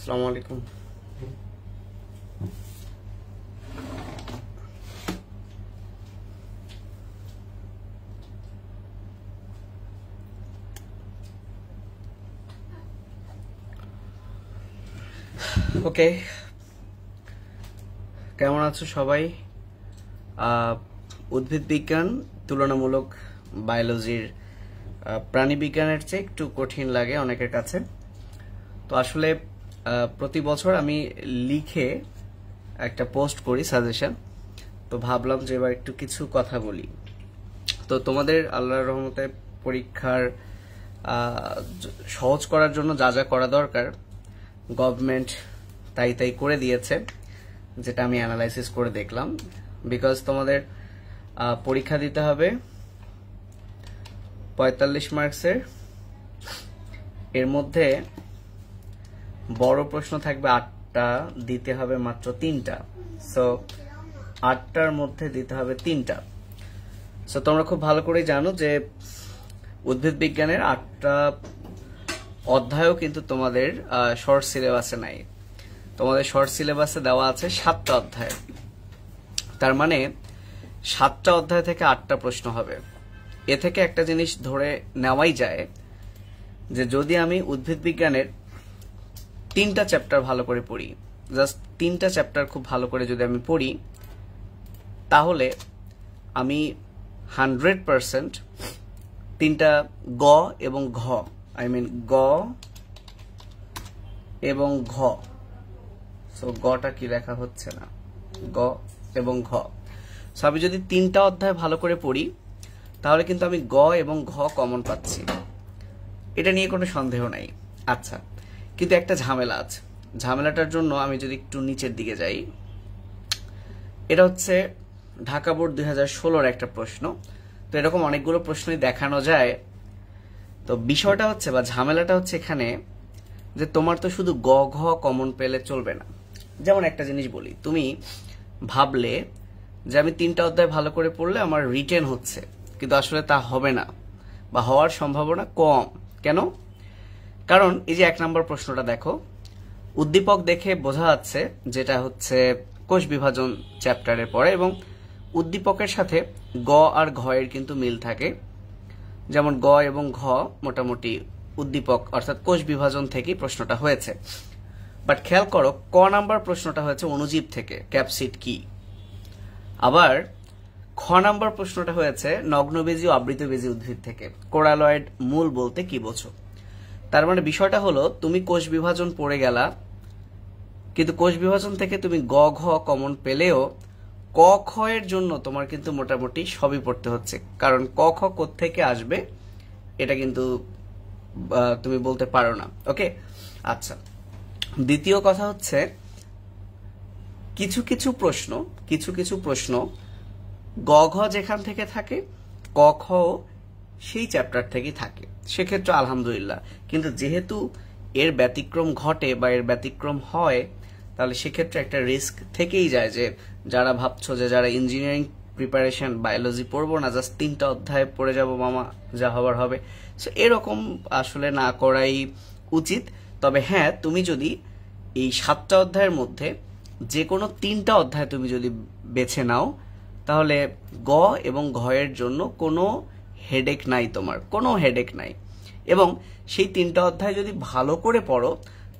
আসসালামু আলাইকুম। ওকে, কেমন আছো সবাই? উদ্ভিদ বিজ্ঞান তুলনামূলক বায়োলজির প্রাণী বিজ্ঞানের চেয়ে একটু কঠিন লাগে অনেকের কাছে। তো আসলে প্রতি বছর আমি লিখে একটা পোস্ট করি সাজেশন, তো ভাবলাম যে এবার একটু কিছু কথা বলি। তো তোমাদের আল্লাহর রহমতে পরীক্ষার সহজ করার জন্য যা যা করা দরকার গভর্নমেন্ট তাই তাই করে দিয়েছে, যেটা আমি অ্যানালাইসিস করে দেখলাম। বিকজ তোমাদের পরীক্ষা দিতে হবে 45 মার্কসের, এর মধ্যে বড় প্রশ্ন থাকবে 8টা, দিতে হবে মাত্র 3টা। সো 8টার মধ্যে দিতে হবে 3টা। সো তোমরা খুব ভালো করে জানো যে উদ্ভিদ বিজ্ঞানের 8টা অধ্যায়ও কিন্তু তোমাদের শর্ট সিলেবাসে নাই। তোমাদের শর্ট সিলেবাসে দেওয়া আছে 7টা অধ্যায়। তার মানে 7টা অধ্যায় থেকে 8টা প্রশ্ন হবে। এ থেকে একটা জিনিস ধরে নেওয়াই যায় যে যদি আমি উদ্ভিদ বিজ্ঞানের 3টা চ্যাপ্টার ভালো করে পড়ি, জাস্ট 3টা চ্যাপ্টার খুব ভালো করে যদি আমি পড়ি, তাহলে আমি 100% 3টা গ এবং ঘ, গ এবং ঘ, সো গটা কি লেখা হচ্ছে না, গ এবং ঘ। সো আমি যদি 3টা অধ্যায় ভালো করে পড়ি তাহলে কিন্তু আমি গ এবং ঘ কমন পাচ্ছি, এটা নিয়ে কোনো সন্দেহ নাই। আচ্ছা, কিন্তু একটা ঝামেলা আছে। ঝামেলাটার জন্য আমি যদি একটু নিচের দিকে যাই, এটা হচ্ছে ঢাকা বোর্ড 2016-র একটা প্রশ্ন। তো এরকম অনেকগুলো প্রশ্নই দেখানো যায়। তো বিষয়টা হচ্ছে বা ঝামেলাটা হচ্ছে এখানে যে তোমার তো শুধু গ ঘ কমন পেলে চলবে না। যেমন একটা জিনিস বলি, তুমি ভাবলে যে আমি 3টা অধ্যায় ভালো করে পড়লে আমার রিটেন হচ্ছে, কিন্তু আসলে তা হবে না বা হওয়ার সম্ভাবনা কম। কেন? কারণ এই যে 1 নম্বর প্রশ্নটা দেখো, উদ্দীপক দেখে বোঝা যাচ্ছে যেটা হচ্ছে কোষ বিভাজন চ্যাপ্টারের পরে, এবং উদ্দীপকের সাথে গ আর ঘ এর কিন্তু মিল থাকে। যেমন গ এবং ঘ মোটামুটি উদ্দীপক অর্থাৎ কোষ বিভাজন থেকেই প্রশ্নটা হয়েছে। বাট খেয়াল করো, ক নাম্বার প্রশ্নটা হয়েছে অণুজীব থেকে, ক্যাপসিড কি। আবার খ নাম্বার প্রশ্নটা হয়েছে নগ্নবেজী ও আবৃতবেজী উদ্ভিদ থেকে, কোরালয়েড মূল বলতে কি বোঝো। তার মানে বিষয়টা হলো তুমি কোষ বিভাজন পড়ে গেলা, কিন্তু কোষ বিভাজন থেকে তুমি গ ঘ কমন পেলেও ক খ এর জন্য তোমার কিন্তু মোটামুটি সবই পড়তে হচ্ছে, কারণ ক খ কোত্থেকে আসবে এটা কিন্তু তুমি বলতে পারো না। ওকে, আচ্ছা, দ্বিতীয় কথা হচ্ছে কিছু কিছু প্রশ্ন গ ঘ যেখান থেকে থাকে ক খ সেই চ্যাপ্টার থেকেই থাকে, সেক্ষেত্রে আলহামদুলিল্লাহ। কিন্তু যেহেতু এর ব্যতিক্রম ঘটে বা এর ব্যতিক্রম হয়, তাহলে সেক্ষেত্রে একটা রিস্ক থেকেই যায় যে যারা ভাবছো যে যারা ইঞ্জিনিয়ারিং প্রিপারেশন বায়োলজি পড়বো না, জাস্ট 3টা অধ্যায় পড়ে যাব মামা, যা হবার হবে, সো এরকম আসলে না করাই উচিত। তবে হ্যাঁ, তুমি যদি এই 7টা অধ্যায়ের মধ্যে যে কোনো 3টা অধ্যায় তুমি যদি বেছে নাও, তাহলে গ এবং ঘ এর জন্য কোনো হেডেক নাই, তোমার কোনো হেডেক নাই। এবং সেই 3টা অধ্যায় যদি ভালো করে পড়ো,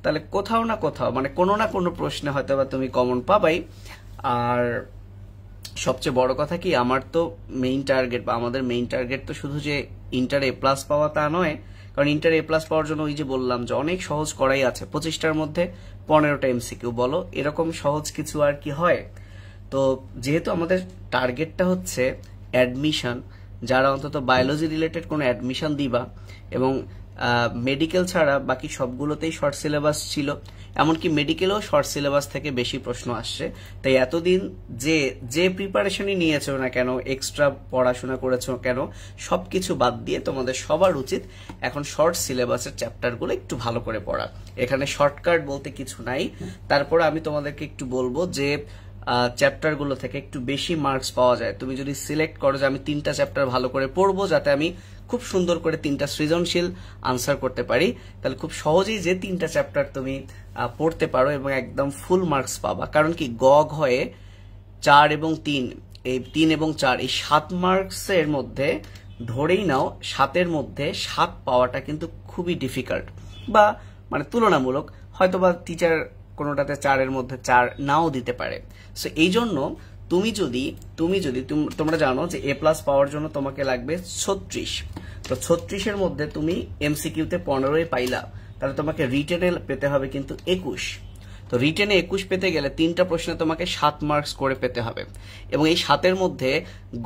তাহলে কোথাও না কোথাও মানে কোনো না কোনো প্রশ্নে হয়তো বা তুমি কমন পাবাই। আর সবচেয়ে বড় কথা কি, আমার তো মেইন টার্গেট বা আমাদের মেইন টার্গেট তো শুধু যে ইন্টার এ প্লাস পাওয়া তা নয়। কারণ ইন্টার এ প্লাস পাওয়ার জন্য ওই যে বললাম যে অনেক সহজ করাই আছে, 25টার মধ্যে 15টা এমসিকিউ, বলো এরকম সহজ কিছু আর কি হয়। তো যেহেতু আমাদের টার্গেটটা হচ্ছে অ্যাডমিশন, যারা অন্তত বায়োলজি রিলেটেড কোনো অ্যাডমিশন দিবা, এবং মেডিকেল ছাড়া বাকি সবগুলোতেই শর্ট সিলেবাস ছিল, এমনকি মেডিকেলেও শর্ট সিলেবাস থেকে বেশি প্রশ্ন আসছে। তাই এতদিন যে প্রিপারেশনই নিয়েছো না কেন, এক্সট্রা পড়াশোনা করেছো কেন, সবকিছু বাদ দিয়ে তোমাদের সবার উচিত এখন শর্ট সিলেবাসের চ্যাপ্টারগুলো একটু ভালো করে পড়া। এখানে শর্টকাট বলতে কিছু নাই। তারপরে আমি তোমাদেরকে একটু বলবো যে চ্যাপ্টারগুলো থেকে একটু বেশি মার্কস পাওয়া যায়। তুমি যদি সিলেক্ট করো যে আমি 3টা চ্যাপ্টার ভালো করে পড়বো যাতে আমি খুব সুন্দর করে 3টা সৃজনশীল আনসার করতে পারি, তাহলে খুব সহজেই যে 3টা চ্যাপ্টার তুমি পড়তে পারো এবং একদম ফুল মার্কস পাবা। কারণ কি গ ঘয়ে 4 এবং 3, এই 3 এবং 4 এই 7 মার্কসের মধ্যে ধরেই নাও 7-এর মধ্যে 7 পাওয়াটা কিন্তু খুবই ডিফিকাল্ট, বা মানে তুলনামূলক, হয়তোবা টিচার কোনোটাতে 4-এর মধ্যে 4 নাও দিতে পারে। সো এই জন্য তোমরা জানো যে এ প্লাস পাওয়ার জন্য তোমাকে লাগবে 36, তো 36-এর মধ্যে তুমি এমসিকিউতে 15ই পাইলা, তাহলে তোমাকে রিটেনে পেতে হবে কিন্তু 21। তো রিটেনে 21 পেতে গেলে 3টা প্রশ্নে তোমাকে 7 মার্কস করে পেতে হবে, এবং এই 7-এর মধ্যে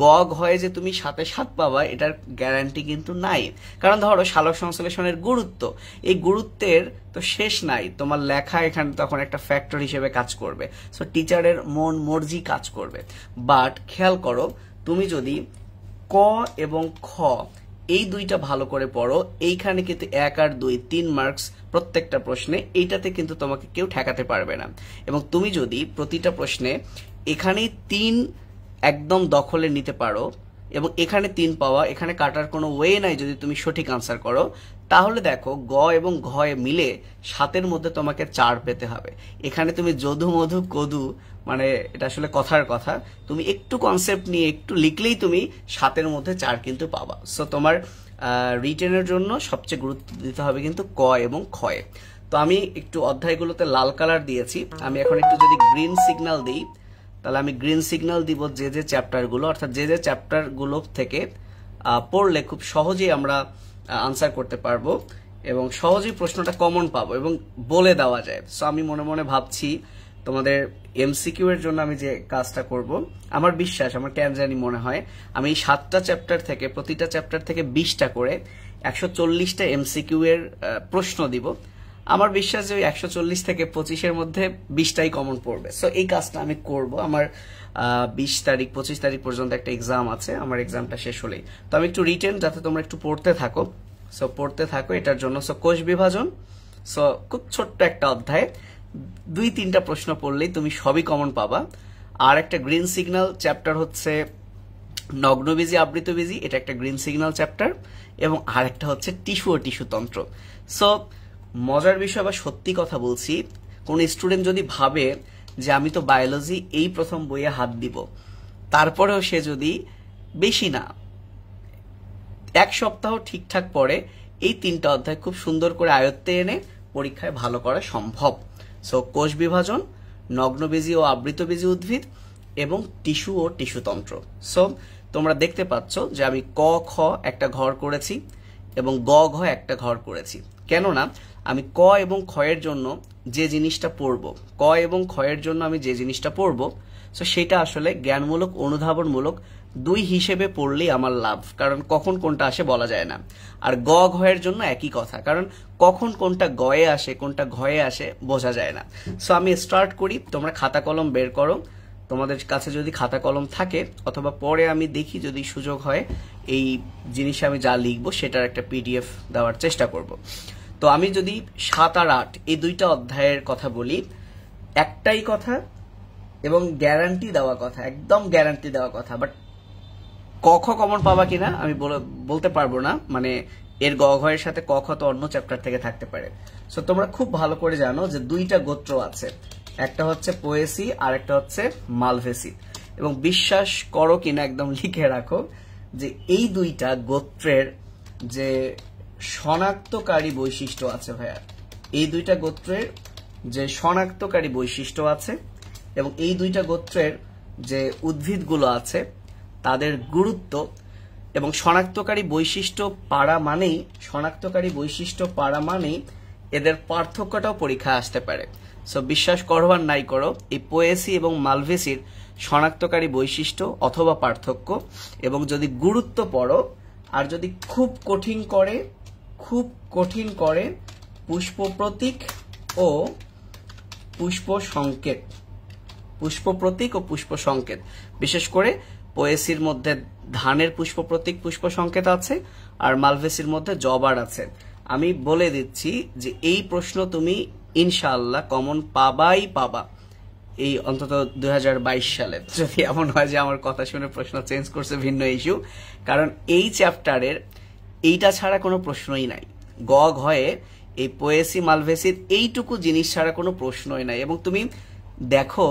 গ ঘয়ে যে তুমি 7-এ 7 পাবা এটার গ্যারান্টি কিন্তু নাই। কারণ ধরো সালোক সংশ্লেষণের গুরুত্ব, এই গুরুত্বের তো শেষ নাই, তোমার লেখা এখানে তখন একটা ফ্যাক্টর হিসেবে কাজ করবে। সো টিচারের মন মর্জি কাজ করবে। বাট খেয়াল করো, তুমি যদি ক এবং খ এই দুইটা ভালো করে পড়ো, এইখানে কিন্তু 1 আর 2 3 মার্কস প্রত্যেকটা প্রশ্নে, এইটাতে কিন্তু তোমাকে কেউ ঠেকাতে পারবে না। এবং তুমি যদি প্রতিটা প্রশ্নে এখানে 3 একদম দখলে নিতে পারো এবং এখানে 3 পাওয়া, এখানে কাটার কোনো ওয়ে নাই যদি তুমি সঠিক আনসার করো, তাহলে দেখো গ এবং ঘ মিলে 7-এর মধ্যে তোমাকে 4 পেতে হবে। এখানে তুমি যদু মধু কদু, মানে এটা আসলে কথার কথা, তুমি একটু কনসেপ্ট নিয়ে একটু লিখলেই তুমি 7-এর মধ্যে 4 কিন্তু পাবা। সো তোমার রিটেনের জন্য সবচেয়ে গুরুত্ব দিতে হবে কিন্তু ক এবং খয়ে। তো আমি একটু অধ্যায়গুলোতে লাল কালার দিয়েছি, আমি এখন একটু যদি গ্রিন সিগন্যাল দিই, তাহলে আমি গ্রিন সিগন্যাল দিব যে চ্যাপ্টারগুলো, অর্থাৎ যে চ্যাপ্টারগুলো থেকে পড়লে খুব সহজেই আমরা আনসার করতে পারবো এবং সহজেই প্রশ্নটা কমন পাবো এবং বলে দেওয়া যায়। সো আমি মনে মনে ভাবছি তোমাদের এমসিকিউ এর জন্য আমি যে কাজটা করব, আমার বিশ্বাস, আমার কেন জানি মনে হয় আমি 7টা চ্যাপ্টার থেকে, প্রতিটা চ্যাপ্টার থেকে 20টা করে 140টা এমসিকিউ এর প্রশ্ন দিব। আমার বিশ্বাস যে ওই 140 থেকে 25-এর মধ্যে 20টাই কমন পড়বে। সো এই কাজটা আমি করব। আমার 20 তারিখ 25 তারিখ পর্যন্ত একটা এক্সাম আছে, আমার এক্সামটা শেষ হলেই। তো আমি একটু রিটেন, যাতে তোমরা একটু পড়তে থাকো, সো পড়তে থাকো এটার জন্য। সো কোষ বিভাজন, সো খুব ছোট্ট একটা অধ্যায়, 2-3টা প্রশ্ন পড়লেই তুমি সবই কমন পাবা। আর একটা গ্রিন সিগন্যাল চ্যাপ্টার হচ্ছে নগ্নবীজি আবৃতবীজি, এটা একটা গ্রিন সিগন্যাল চ্যাপ্টার, এবং আরেকটা হচ্ছে টিস্যু ও টিস্যুতন্ত্র। সো মজার বিষয় বা সত্যি কথা বলছি, কোন স্টুডেন্ট যদি ভাবে যে আমি তো বায়োলজি এই প্রথম বইয়ে হাত দিব, তারপরেও সে যদি বেশি না 1 সপ্তাহ ঠিকঠাক পড়ে, এই 3টা অধ্যায় খুব সুন্দর করে আয়ত্তে এনে পরীক্ষায় ভালো করা সম্ভব। সো কোষ বিভাজন, নগ্নবীজি ও আবৃতবীজি উদ্ভিদ এবং টিস্যু ও টিস্যুতন্ত্র। সো তোমরা দেখতে পাচ্ছ যে আমি ক খ একটা ঘর করেছি এবং গ ঘ একটা ঘর করেছি। কেননা আমি ক এবং খয়ের জন্য যে জিনিসটা পড়ব, ক এবং খয়ের জন্য আমি যে জিনিসটা পড়ব, সো সেটা আসলে জ্ঞানমূলক অনুধাবনমূলক 2 হিসেবে পড়লেই আমার লাভ, কারণ কখন কোনটা আসে বলা যায় না। আর গ ঘয়ের জন্য একই কথা, কারণ কখন কোনটা গয়ে আসে কোনটা ঘয়ে আসে বোঝা যায় না। সো আমি স্টার্ট করি, তোমরা খাতা কলম বের করো, তোমাদের কাছে যদি খাতা কলম থাকে, অথবা পরে আমি দেখি যদি সুযোগ হয় এই জিনিসে আমি যা লিখবো সেটার একটা পিডিএফ দেওয়ার চেষ্টা করব। তো আমি যদি 7 আর 8 এই 2টা অধ্যায়ের কথা বলি, একটাই কথা এবং গ্যারান্টি দেওয়া কথা, একদম গ্যারান্টি দেওয়া কথা, বাট ক খ কমন পাবা কিনা আমি বলতে পারবো না, মানে এর গ ঘয়ের সাথে ক খ তো অন্য চ্যাপ্টার থেকে থাকতে পারে। সো তোমরা খুব ভালো করে জানো যে 2টা গোত্র আছে, একটা হচ্ছে পোয়েসি আর একটা হচ্ছে মালভেসি, এবং বিশ্বাস করো কিনা একদম লিখে রাখো যে এই 2টা গোত্রের যে শনাক্তকারী বৈশিষ্ট্য আছে ভাইয়া, এই 2টা গোত্রের যে শনাক্তকারী বৈশিষ্ট্য আছে এবং এই 2টা গোত্রের যে উদ্ভিদগুলো আছে তাদের গুরুত্ব এবং শনাক্তকারী বৈশিষ্ট্য পারা মানেই এদের পার্থক্যটাও পরীক্ষায় আসতে পারে। সো বিশ্বাস করো আর নাই করো, এই পোয়েসি এবং মালভেসির শনাক্তকারী বৈশিষ্ট্য অথবা পার্থক্য এবং যদি গুরুত্ব পড়ো, আর যদি খুব কঠিন করে পুষ্প প্রতীক ও পুষ্প সংকেত, বিশেষ করে পোয়েসির মধ্যে ধানের পুষ্প প্রতীক পুষ্প সংকেত আছে আর মালভেসির মধ্যে জবার আছে। আমি বলে দিচ্ছি যে এই প্রশ্ন তুমি ইনশাআল্লাহ কমন পাবাই পাবা, এই অন্তত 2022 সালে। যদি এমন হয় যে আমার কথা শুনে প্রশ্ন চেঞ্জ করছে ভিন্ন ইস্যু, কারণ এই চ্যাপ্টারের এইটা ছাড়া কোনো প্রশ্নই নাই। গ ঘয়ে এই পোয়েসি মালভেসির এইটুকু জিনিস ছাড়া কোনো প্রশ্নই নাই। এবং তুমি দেখো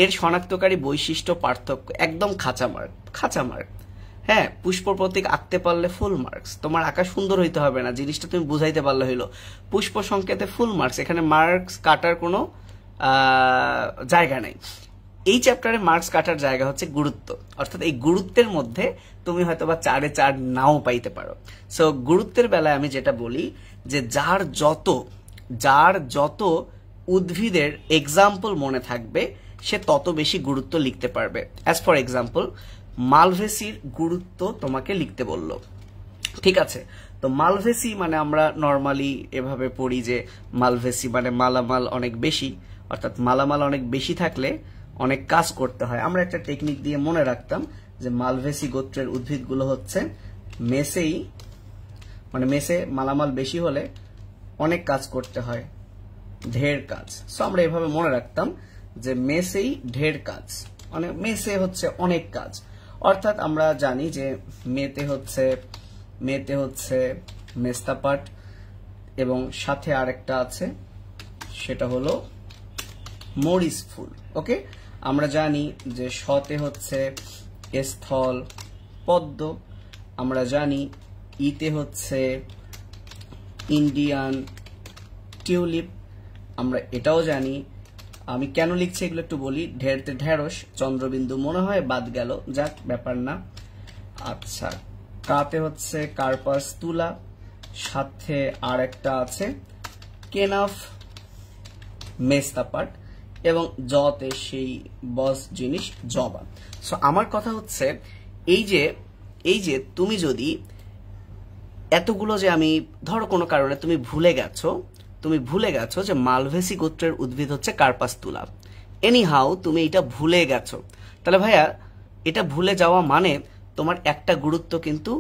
এর শনাক্তকারী বৈশিষ্ট্য পার্থক্য একদম খাঁচা মার্ক। হ্যাঁ, পুষ্প প্রতীক আঁকতে পারলে ফুল মার্কস। তোমার আঁকা সুন্দর হইতে হবে না, জিনিসটা তুমি বুঝাইতে পারলে হইলো। পুষ্প সংকেতে ফুল মার্কস, এখানে মার্কস কাটার কোনো জায়গা নেই। এই চ্যাপ্টারে মার্কস কাটার জায়গা হচ্ছে গুরুত্ব, অর্থাৎ এই গুরুত্বের মধ্যে তুমি হয়তো বা 4-এ 4 নাও পাইতে পারো। সো গুরুত্বের বেলায় আমি যেটা বলি যে যার যত উদ্ভিদের এক্সাম্পল মনে থাকবে সে তত বেশি গুরুত্ব লিখতে পারবে। অ্যাজ ফর এক্সাম্পল মালভেসির গুরুত্ব তোমাকে লিখতে বলল, ঠিক আছে? তো মালভেসি মানে আমরা নর্মালি এভাবে পড়ি যে মালভেসি মানে মালামাল অনেক বেশি, অর্থাৎ মালামাল অনেক বেশি থাকলে অনেক কাজ করতে হয়। আমরা একটা টেকনিক দিয়ে মনে রাখতাম যে মালভেসি গোত্রের উদ্ভিদগুলো হচ্ছে মেসেই, মানে মেসে মালামাল বেশি হলে অনেক কাজ করতে হয়, ঢের কাজ। সো আমরা এভাবে মনে রাখতাম যে মেসেই ঢের কাজ, মানে মেসে হচ্ছে অনেক কাজ। অর্থাৎ আমরা জানি যে মেতে হচ্ছে মেস্তাপাট এবং সাথে আরেকটা আছে, সেটা হলো মরিচ ফুল। ওকে, আমরা জানি যে শতে হচ্ছে স্থল পদ্ম, আমরা জানি ইতে হচ্ছে ইন্ডিয়ান টিউলিপ, আমরা এটাও জানি। আমি কেন লিখছি এগুলো একটু বলি। ঢেরতে ঢেঁড়স, চন্দ্রবিন্দু মনে হয় বাদ গেল, যাক ব্যাপার না। আচ্ছা, কাতে হচ্ছে কার্পাস তুলা, সাথে আর একটা আছে কেনাফ মেস্তাপাট, এবং জতে সেই বস জিনিস জবা। সো আমার কথা হচ্ছে এই যে তুমি যদি এতগুলো যে আমি ধরো কোনো কারণে তুমি ভুলে গেছো যে মালভেসি গোত্রের উদ্ভিদ হচ্ছে কার্পাস তুলা, এনিহাউ তুমি এটা ভুলে গেছো, তাহলে ভাইয়া এটা ভুলে যাওয়া মানে তোমার একটা গুরুত্ব কিন্তু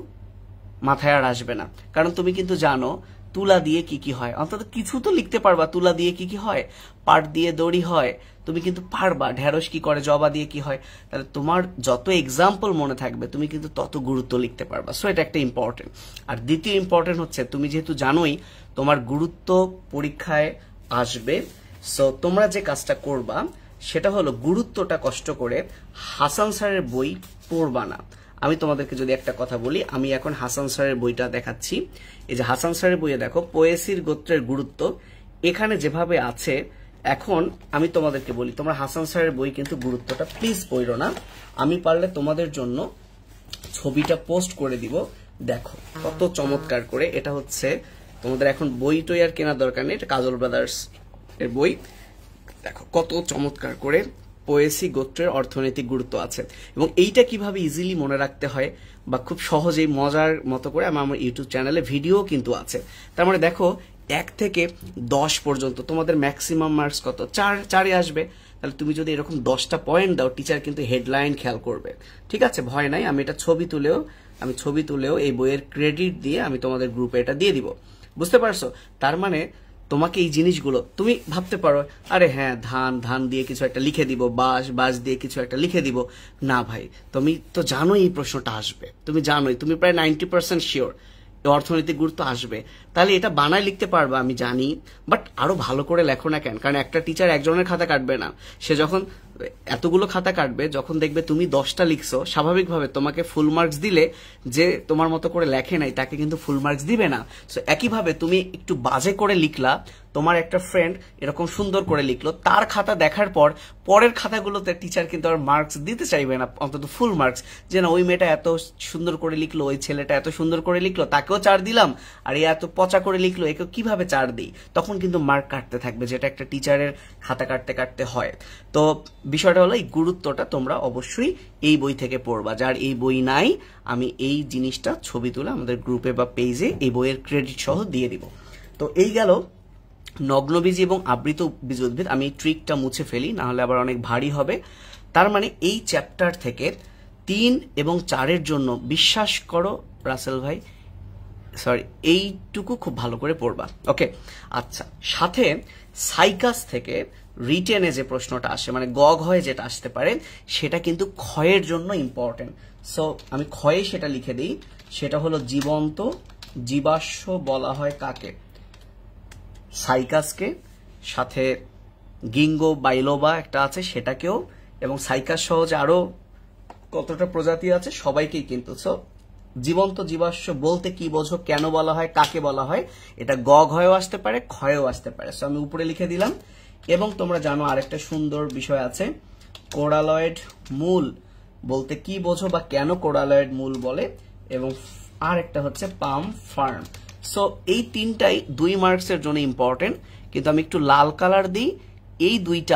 মাথায় আর আসবে না। কারণ তুমি কিন্তু জানো তুলা দিয়ে কি কি হয়, অন্তত কিছু তো লিখতে পারবা তুলা দিয়ে কি কি হয়, পাট দিয়ে দড়ি হয়, তুমি কিন্তু পারবা ঢেঁড়স কি করে, জবা দিয়ে কি হয়। তাহলে তোমার যত এক্সাম্পল মনে থাকবে তুমি কিন্তু তত গুরুত্ব লিখতে পারবা। সো এটা একটা ইম্পর্টেন্ট। আর দ্বিতীয় ইম্পর্টেন্ট হচ্ছে তুমি যেহেতু জানোই তোমার গুরুত্ব পরীক্ষায় আসবে, সো তোমরা যে কাজটা করবা সেটা হলো গুরুত্বটা কষ্ট করে হাসান স্যারের বই পড়বা না। আমি তোমাদেরকে যদি একটা কথা বলি, আমি এখন হাসান স্যারের বইটা দেখাচ্ছি। এই যে হাসান স্যারের বইয়ে দেখো পোয়েসির গোত্রের গুরুত্ব এখানে যেভাবে আছে। এখন আমি তোমাদেরকে বলি, তোমরা হাসান স্যারের বই কিন্তু গুরুত্বটা প্লিজ পড়ো না। আমি পারলে তোমাদের জন্য ছবিটা পোস্ট করে দিব, দেখো কত চমৎকার করে। এটা হচ্ছে তোমাদের এখন বই টই আর কেনার দরকার নেই, এটা কাজল ব্রাদার্স এর বই। দেখো কত চমৎকার করে পোয়েসি গোত্রের অর্থনৈতিক গুরুত্ব আছে, এবং এইটা কিভাবে ইজিলি মনে রাখতে হয় বা খুব সহজেই মজার মতো করে আমার ইউটিউব চ্যানেলে ভিডিও কিন্তু আছে। তার মানে দেখো 1 থেকে 10 পর্যন্ত তোমাদের ম্যাক্সিমাম মার্কস কত, 4 আসবে। তাহলে তুমি যদি এরকম 10টা পয়েন্ট দাও, টিচার কিন্তু হেডলাইন খেয়াল করবে। ঠিক আছে, ভয় নাই, আমি এটা ছবি তুলেও এই বইয়ের ক্রেডিট দিয়ে আমি তোমাদের গ্রুপে এটা দিয়ে দিব। বুঝতে পারছো? তার মানে তোমাকে এই জিনিসগুলো তুমি ভাবতে পারো আরে হ্যাঁ ধান দিয়ে কিছু একটা লিখে দিব, বাঁশ দিয়ে কিছু একটা লিখে দিব। না ভাই, তুমি তো জানোই এই প্রশ্নটা আসবে, তুমি জানোই, তুমি প্রায় 90% শিওর অর্থনৈতিক গুরুত্ব আসবে। তাহলে এটা বানায় লিখতে পারবা আমি জানি, বাট আরো ভালো করে লেখো না কেন? কারণ একটা টিচার একজনের খাতা কাটবে না, সে যখন এতগুলো খাতা কাটবে, যখন দেখবে তুমি 10টা লিখছো, স্বাভাবিকভাবে তোমাকে ফুল মার্কস দিলে যে তোমার মতো করে লেখে নাই তাকে কিন্তু ফুল মার্কস দিবে না। সো একইভাবে তুমি একটু বাজে করে লিখলা, তোমার একটা ফ্রেন্ড এরকম সুন্দর করে লিখলো, তার খাতা দেখার পর পরের খাতাগুলোতে টিচার কিন্তু আর মার্কস দিতে চাইবে না, অন্তত ফুল মার্কস, যে না ওই মেয়েটা এত সুন্দর করে লিখলো, ওই ছেলেটা এত সুন্দর করে লিখলো, তাকেও 4 দিলাম, আর এই এত পচা করে লিখলো, একে কিভাবে 4 দিই? তখন কিন্তু মার্ক কাটতে থাকবে, যেটা একটা টিচারের খাতা কাটতে কাটতে হয়। তো বিষয়টা হলো এই গুরুত্বটা তোমরা অবশ্যই এই বই থেকে পড়বা। যার এই বই নাই, আমি এই জিনিসটা ছবি তুলে আমাদের গ্রুপে বা পেজে এই বইয়ের ক্রেডিট সহ দিয়ে দিব। তো এই গেল নগ্নবীজি এবং আবৃত বীজ উদ্ভিদ। আমি ট্রিকটা মুছে ফেলি, না হলে আবার অনেক ভারী হবে। তার মানে এই চ্যাপ্টার থেকে 3 এবং 4-এর জন্য বিশ্বাস করো রাসেল ভাই, সরি, এইটুকু খুব ভালো করে পড়বা। ওকে, আচ্ছা, সাথে সাইকাস থেকে রিটেনে যে প্রশ্নটা আসে, মানে গ ঘয়ে যেটা আসতে পারে, সেটা কিন্তু ক্ষয়ের জন্য ইম্পর্টেন্ট। সো আমি ক্ষয়ে সেটা লিখে দিই, সেটা হলো জীবন্ত জীবাশ্ম বলা হয় কাকে? সাইকাসকে, সাথে গিঙ্গো বাইলোবা একটা আছে সেটাকেও, এবং সাইকাস সহ যে আরো কতটা প্রজাতি আছে সবাইকেই কিন্তু। সো জীবন্ত জীবাশ্ম বলতে কি বোঝো, কেন বলা হয়, কাকে বলা হয়, এটা গ ঘয়েও আসতে পারে, ক্ষয়েও আসতে পারে। সো আমি উপরে লিখে দিলাম। এবং তোমরা জানো আরেকটা সুন্দর বিষয় আছে, কোরালয়েড মূল বলতে কি বোঝো বা কেন কোরালয়েড মূল বলে, এবং আর একটা হচ্ছে পাম ফার্ন। সো এই তিনটাই 2 মার্কসের জন্য ইম্পর্টেন্ট, কিন্তু আমি একটু লাল কালার দিই। এই দুইটা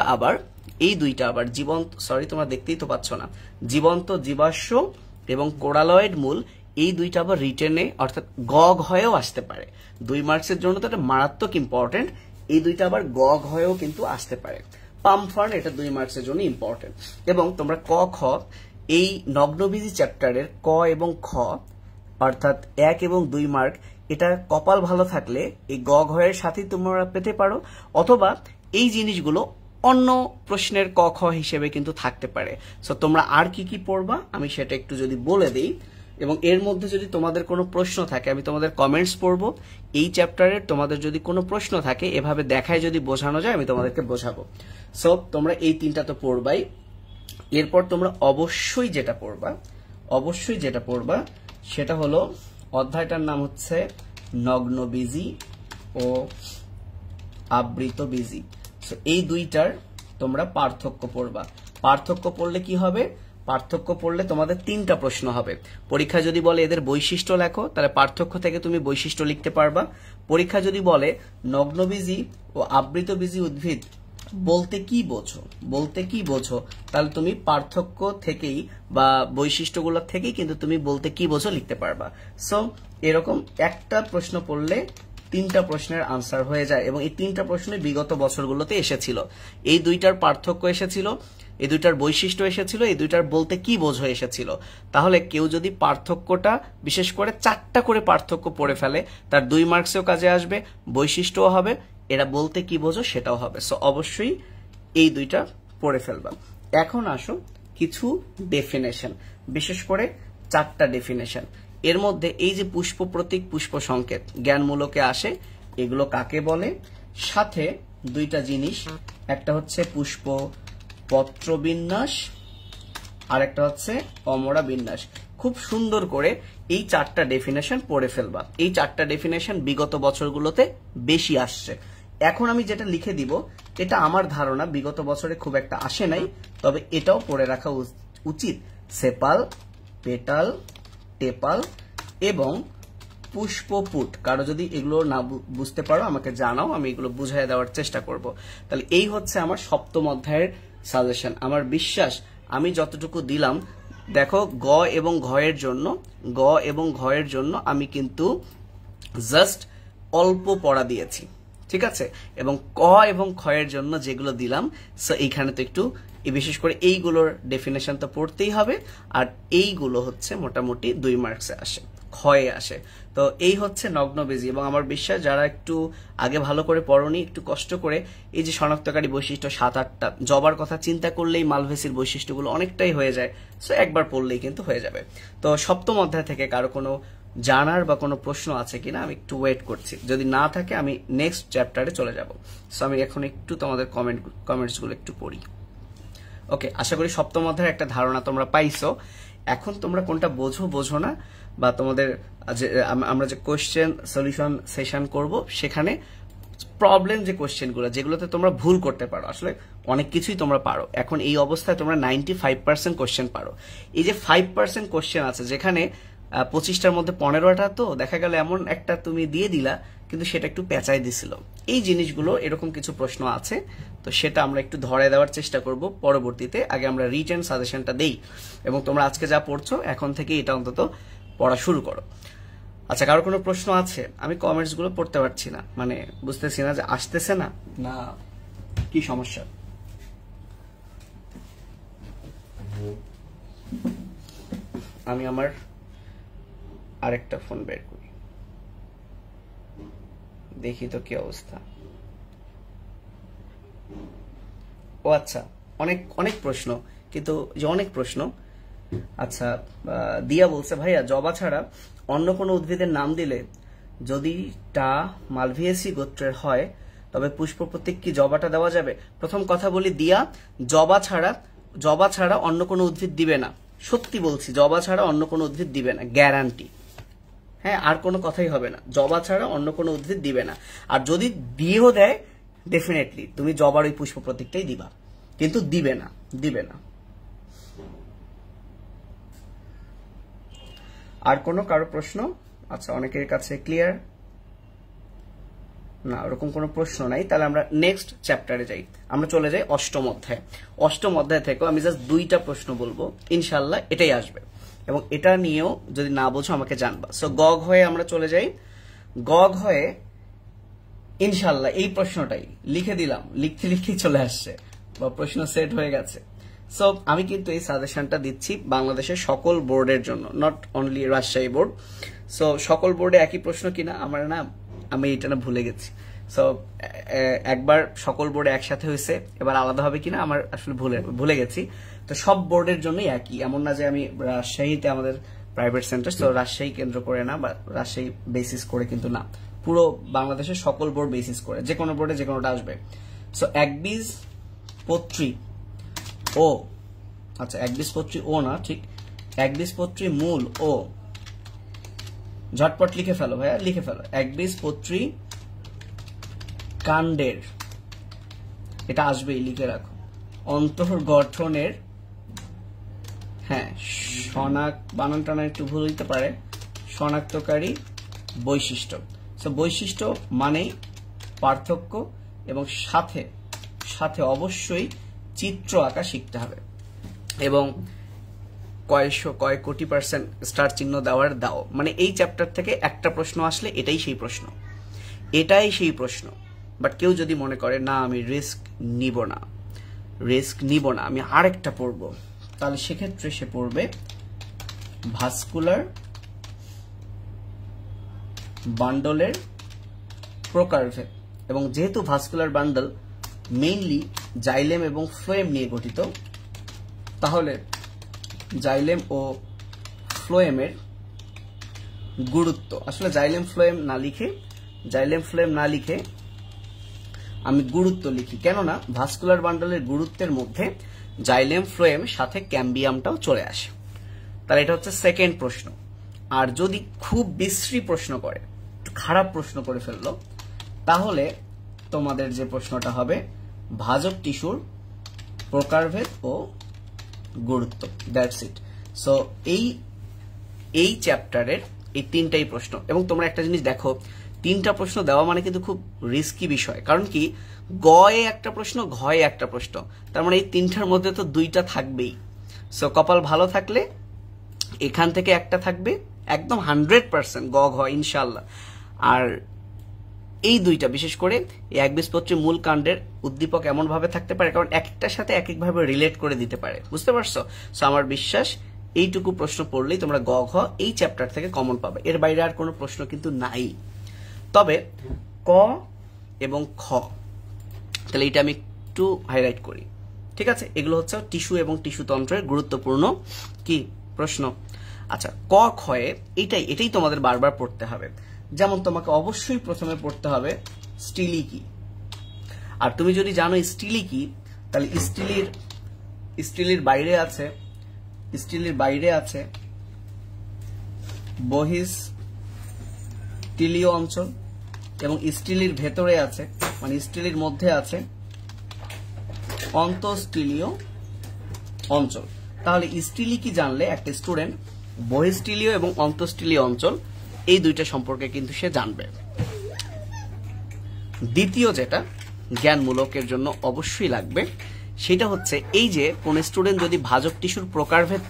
আবার জীবন্ত, সরি তোমরা দেখতেই তো পাচ্ছ না, জীবন্ত জীবাশ্ম এবং কোরালয়েড মূল, এই দুইটা আবার রিটেনে অর্থাৎ গ ঘয়েও আসতে পারে। 2 মার্কসের জন্য তো এটা মারাত্মক ইম্পর্টেন্ট। এই দুইটা আবার গ ঘয়েও কিন্তু আসতে পারে। পাম ফার্ন এটা 2 মার্কসের জন্য ইম্পর্টেন্ট। এবং তোমরা ক খ এই নগ্নবীজি চ্যাপ্টারের ক এবং খ অর্থাৎ 1 এবং 2 মার্ক, এটা কপাল ভালো থাকলে এই গ ঘয়ের সাথেই তোমরা পেতে পারো, অথবা এই জিনিসগুলো অন্য প্রশ্নের ক খ হিসেবে কিন্তু থাকতে পারে। সো তোমরা আর কি কি পড়বা আমি সেটা একটু যদি বলে দিই, এবং এর মধ্যে যদি তোমাদের কোনো প্রশ্ন থাকে আমি তোমাদের কমেন্টস পড়বো। এই চ্যাপ্টারের তোমাদের যদি কোনো প্রশ্ন থাকে এভাবে দেখায় যদি বোঝানো যায় আমি তোমাদেরকে বোঝাবো। সো তোমরা এই 3টা তো পড়বাই। এরপর তোমরা অবশ্যই যেটা পড়বা সেটা হলো অধ্যায়টার নাম হচ্ছে নগ্নবীজি ও আবৃত বীজি। সো এই দুইটার তোমরা পার্থক্য পড়বা। পার্থক্য পড়লে কি হবে? পার্থক্য পড়লে তোমাদের 3টা প্রশ্ন হবে। পরীক্ষা যদি বলে এদের বৈশিষ্ট্য লেখো, তাহলে পার্থক্য থেকে তুমি বৈশিষ্ট্য লিখতে পারবা। পরীক্ষা যদি বলে নগ্নবীজি ও আবৃত বীজি উদ্ভিদ বলতে কি বোঝো, তাহলে তুমি পার্থক্য থেকেই বা বৈশিষ্ট্যগুলো থেকেই কিন্তু তুমি বলতে কি বোঝো লিখতে পারবা। সো এরকম একটা প্রশ্ন পড়লে 3টা প্রশ্নের আনসার হয়ে যায়, এবং এই 3টা প্রশ্ন বিগত বছরগুলোতে এসেছিল। এই দুইটার পার্থক্য এসেছিল, এই দুইটার বৈশিষ্ট্য এসেছিল, এই দুইটার বলতে কি বোঝো এসেছিল। তাহলে কেউ যদি পার্থক্যটা বিশেষ করে 4টা করে পার্থক্য পড়ে ফেলে, তার 2 মার্কসেও কাজে আসবে, বৈশিষ্ট্যও হবে, এরা বলতে কি বোঝো সেটাও হবে। সো অবশ্যই এই দুইটা পড়ে ফেলবা। এখন আসো কিছু ডেফিনেশন, বিশেষ করে 4টা ডেফিনেশন। এর মধ্যে এই যে পুষ্প প্রতীক, পুষ্প সংকেত জ্ঞানমূলকে আসে, এগুলো কাকে বলে, সাথে 2টা জিনিস, একটা হচ্ছে পুষ্প পত্রবিন্যাস আর একটা হচ্ছে অমরা বিন্যাস। খুব সুন্দর করে এই 4টা ডেফিনেশন পড়ে ফেলবা। এই 4টা ডেফিনেশন বিগত বছরগুলোতে বেশি আসছে। এখন আমি যেটা লিখে দিব এটা আমার ধারণা বিগত বছরে খুব একটা আসে নাই, তবে এটাও পড়ে রাখা উচিত। সেপাল, পেটাল, টেপাল এবং পুষ্পপুট। কারো যদি এগুলো না বুঝতে পারো আমাকে জানাও, আমি এগুলো বুঝাই দেওয়ার চেষ্টা করব। তাহলে এই হচ্ছে আমার 7ম অধ্যায়ের সাজেশন। আমার বিশ্বাস আমি যতটুকু দিলাম, দেখো গ এবং ঘয়ের জন্য আমি কিন্তু জাস্ট অল্প পড়া দিয়েছি, ঠিক আছে, এবং ক এবং ক্ষয়ের জন্য যেগুলো দিলাম সো এইখানে তো একটু বিশেষ করে এইগুলোর ডেফিনেশন তো পড়তেই হবে, আর এইগুলো হচ্ছে মোটামুটি 2 মার্কসে আসে, ক্ষয়ে আসে। তো এই হচ্ছে নগ্নবীজি, এবং আমার বিশ্বাস যারা একটু আগে ভালো করে পড়নি, একটু কষ্ট করে এই যে শনাক্তকারী বৈশিষ্ট্য 7-8টা, জবার কথা চিন্তা করলেই মালভেসির বৈশিষ্ট্যগুলো অনেকটাই হয়ে যায়। সো একবার পড়লেই কিন্তু হয়ে যাবে। তো 7ম অধ্যায় থেকে কারো কোনো জানার বা কোনো প্রশ্ন আছে কিনা আমি একটু ওয়েট করছি, যদি না থাকে আমি নেক্সট চ্যাপ্টারে চলে যাব। সো আমি এখন একটু তোমাদের কমেন্টসগুলো একটু পড়ি। ওকে, আশা করি 7ম অধ্যায়ের একটা ধারণা তোমরা পাইছো। এখন তোমরা কোনটা বোঝো না, বা তোমাদের আমরা যে কোশ্চেন সলিউশন সেশন করব সেখানে প্রবলেম যে কোশ্চেনগুলো যেগুলোতে তোমরা ভুল করতে পারো, আসলে অনেক কিছুই তোমরা পারো। এখন এই অবস্থায় তোমরা 95% কোশ্চেন পারো। এই যে 5% কোশ্চেন আছে যেখানে 25টার মধ্যে 15টা, তো দেখা গেল এমন একটা তুমি দিয়ে দিলা কিন্তু সেটা একটু পেঁচাই দিছিল। এই জিনিসগুলো এরকম কিছু প্রশ্ন আছে, তো সেটা আমরা একটু ধরে দেওয়ার চেষ্টা করব পরবর্তীতে। আগে আমরা রিটেন সাজেশনটা দেই, এবং তোমরা আজকে যা পড়ছো এখন থেকে এটা অন্তত পড়া শুরু করো। আচ্ছা, কারো কোনো প্রশ্ন আছে? আমি কমেন্টস গুলো পড়তে পারছি না, মানে বুঝতেছি না যে আসতেছে না না কি সমস্যা। আমি আমার আরেকটা ফোন বের করি, দেখি তো কি অবস্থা। ও আচ্ছা, অনেক প্রশ্ন, কিন্তু যে অনেক প্রশ্ন। আচ্ছা, দিয়া বলছে ভাইয়া জবা ছাড়া অন্য কোনো উদ্ভিদের নাম দিলে যদি টা মালভিয়েসি গোত্রের হয় তবে পুষ্প প্রতীক কি জবাটা দেওয়া যাবে? প্রথম কথা বলি দিয়া, জবা ছাড়া অন্য কোনো উদ্ভিদ দিবে না। সত্যি বলছি, জবা ছাড়া অন্য কোনো উদ্ভিদ দিবে না, গ্যারান্টি। হ্যাঁ, আর কোনো কথাই হবে না, জবা ছাড়া অন্য কোনো উদ্ভিদ দিবে না। আর যদি দিয়েও দেয়, ডেফিনেটলি তুমি জবার ওই পুষ্প প্রতীকটাই দিবা, কিন্তু দিবে না। আর কারো প্রশ্ন? আচ্ছা, অনেকের কাছে ক্লিয়ার না, ওরকম কোনো প্রশ্ন নাই। তাহলে আমরা নেক্সট চ্যাপ্টারে যাই। আমরা চলে যাই অষ্টম অধ্যায়। অষ্টম অধ্যায় থেকেও আমি জাস্ট 2টা প্রশ্ন বলবো, ইনশাল্লাহ এটাই আসবে, এবং এটা নিয়েও যদি না বোঝো আমাকে জানবা। সো গ ঘয়ে আমরা চলে যাই। গ ঘয়ে ইনশাল্লাহ এই প্রশ্নটাই লিখে দিলাম, লিখতেই চলে আসছে বা প্রশ্ন সেট হয়ে গেছে। সো আমি কিন্তু এই সাজেশনটা দিচ্ছি বাংলাদেশের সকল বোর্ডের জন্য, not only Rajshahi board. So সকল বোর্ডে একই প্রশ্ন কিনা আমি এটা ভুলে গেছি। সো একবার সকল বোর্ডে একসাথে হয়েছে, এবার আলাদা হবে কিনা আমার আসলে ভুলে গেছি। তো সব বোর্ডের জন্যই একই, এমন না যে আমি রাজশাহীতে আমাদের প্রাইভেট সেন্টার, তো রাজশাহী কেন্দ্র করে না বা রাজশাহী বেসিস করে কিন্তু না, পুরো বাংলাদেশের সকল বোর্ড বেসিস করে, যে কোনো বোর্ডে যে কোনোটা আসবে। সো একবীজপত্রী ও, আচ্ছা একবীজপত্রী ও না, ঠিক একবীজপত্রী মূল ও, ঝটপট লিখে ফেলো ভাইয়া, লিখে ফেলো। একবীজপত্রী কাণ্ডের, এটা আসবেই, লিখে রাখো। অন্তর্গঠনের, হ্যাঁ বানান টানা একটু ভুল হইতে পারে, শনাক্তকারী বৈশিষ্ট্য। সো বৈশিষ্ট্য মানে পার্থক্য, এবং সাথে অবশ্যই চিত্র আঁকা শিখতে হবে, এবং কয় কোটি % স্টার চিহ্ন দাও। মানে এই চ্যাপ্টার থেকে একটা প্রশ্ন আসলে এটাই সেই প্রশ্ন। বাট কেউ যদি মনে করে না আমি রিস্ক নিব না, আমি আরেকটা পড়বো, তাহলে সেক্ষেত্রে সে পড়বে ভাস্কুলার বান্ডলের প্রকারভেদ। এবং যেহেতু ভাস্কুলার বান্ডল মেইনলি জাইলেম এবং ফ্লোয়েম নিয়ে গঠিত, তাহলে জাইলেম ও ফ্লোয়েমের গুরুত্ব, আসলে জাইলেম ফ্লোয়েম না লিখে আমি গুরুত্ব লিখি, কেননা ভাস্কুলার বান্ডলের গুরুত্বের মধ্যে জাইলেম ফ্লোয়েম সাথে ক্যাম্বিয়ামটাও চলে আসে। তাহলে এটা হচ্ছে সেকেন্ড প্রশ্ন। আর যদি খুব বিশ্রী প্রশ্ন করে, খারাপ প্রশ্ন করে ফেললো, তাহলে তোমাদের যে প্রশ্নটা হবে ভাজক টিস্যুর প্রকারভেদ ও গুরুত্ব, দ্যাটস ইট। সো এই চ্যাপ্টারের এই 3টাই প্রশ্ন। এবং তোমরা একটা জিনিস দেখো, 3টা প্রশ্ন দেওয়া মানে কিন্তু খুব রিস্কি বিষয়, কারণ কি গয়ে একটা প্রশ্ন, ঘয়ে একটা প্রশ্ন, তার মানে এই 3টার মধ্যে তো 2টা থাকবেই। সো কপাল ভালো থাকলে এখান থেকে একটা থাকবে একদম 100% গ ঘ ইনশাল্লাহ। আর এই 2টা বিশেষ করে এই একবীজপত্রী মূল কাণ্ডের উদ্দীপক এমন ভাবে থাকতে পারে, কারণ একটার সাথে এক ভাবে রিলেট করে দিতে পারে, বুঝতে পারছো? সো আমার বিশ্বাস এইটুকু প্রশ্ন পড়লেই তোমরা গ ঘ এই চ্যাপ্টার থেকে কমন পাবে, এর বাইরে আর কোনো প্রশ্ন কিন্তু নাই। তবে ক এবং খ, তাহলে এটা আমি একটু হাইলাইট করি, ঠিক আছে? এগুলো হচ্ছে টিস্যু এবং টিস্যু তন্ত্রের গুরুত্বপূর্ণ কি প্রশ্ন। আচ্ছা, ক খয়ে এটাই তোমাদের বারবার পড়তে হবে। যেমন তোমাকে অবশ্যই প্রথমে পড়তে হবে স্টিলি কি। আর তুমি যদি জানো স্টিলি কি, তাহলে স্টিলির বাইরে আছে বহিঃস্টিলীয় অঞ্চল, এবং স্টিলির ভেতরে আছে, মানে স্টিলির মধ্যে আছে অন্তঃস্টিলীয় অঞ্চল। তাহলে স্টিলি কি জানলে একটা স্টুডেন্ট বহিঃস্টিলীয় এবং অন্তঃস্টিলীয় অঞ্চল এই 2টা সম্পর্কে কিন্তু সে জানবে। দ্বিতীয় যেটা জ্ঞানমূলকের জন্য অবশ্যই লাগবে, সেটা হচ্ছে এই যে কোন স্টুডেন্ট যদি ভাজক টিস্যুর প্রকারভেদ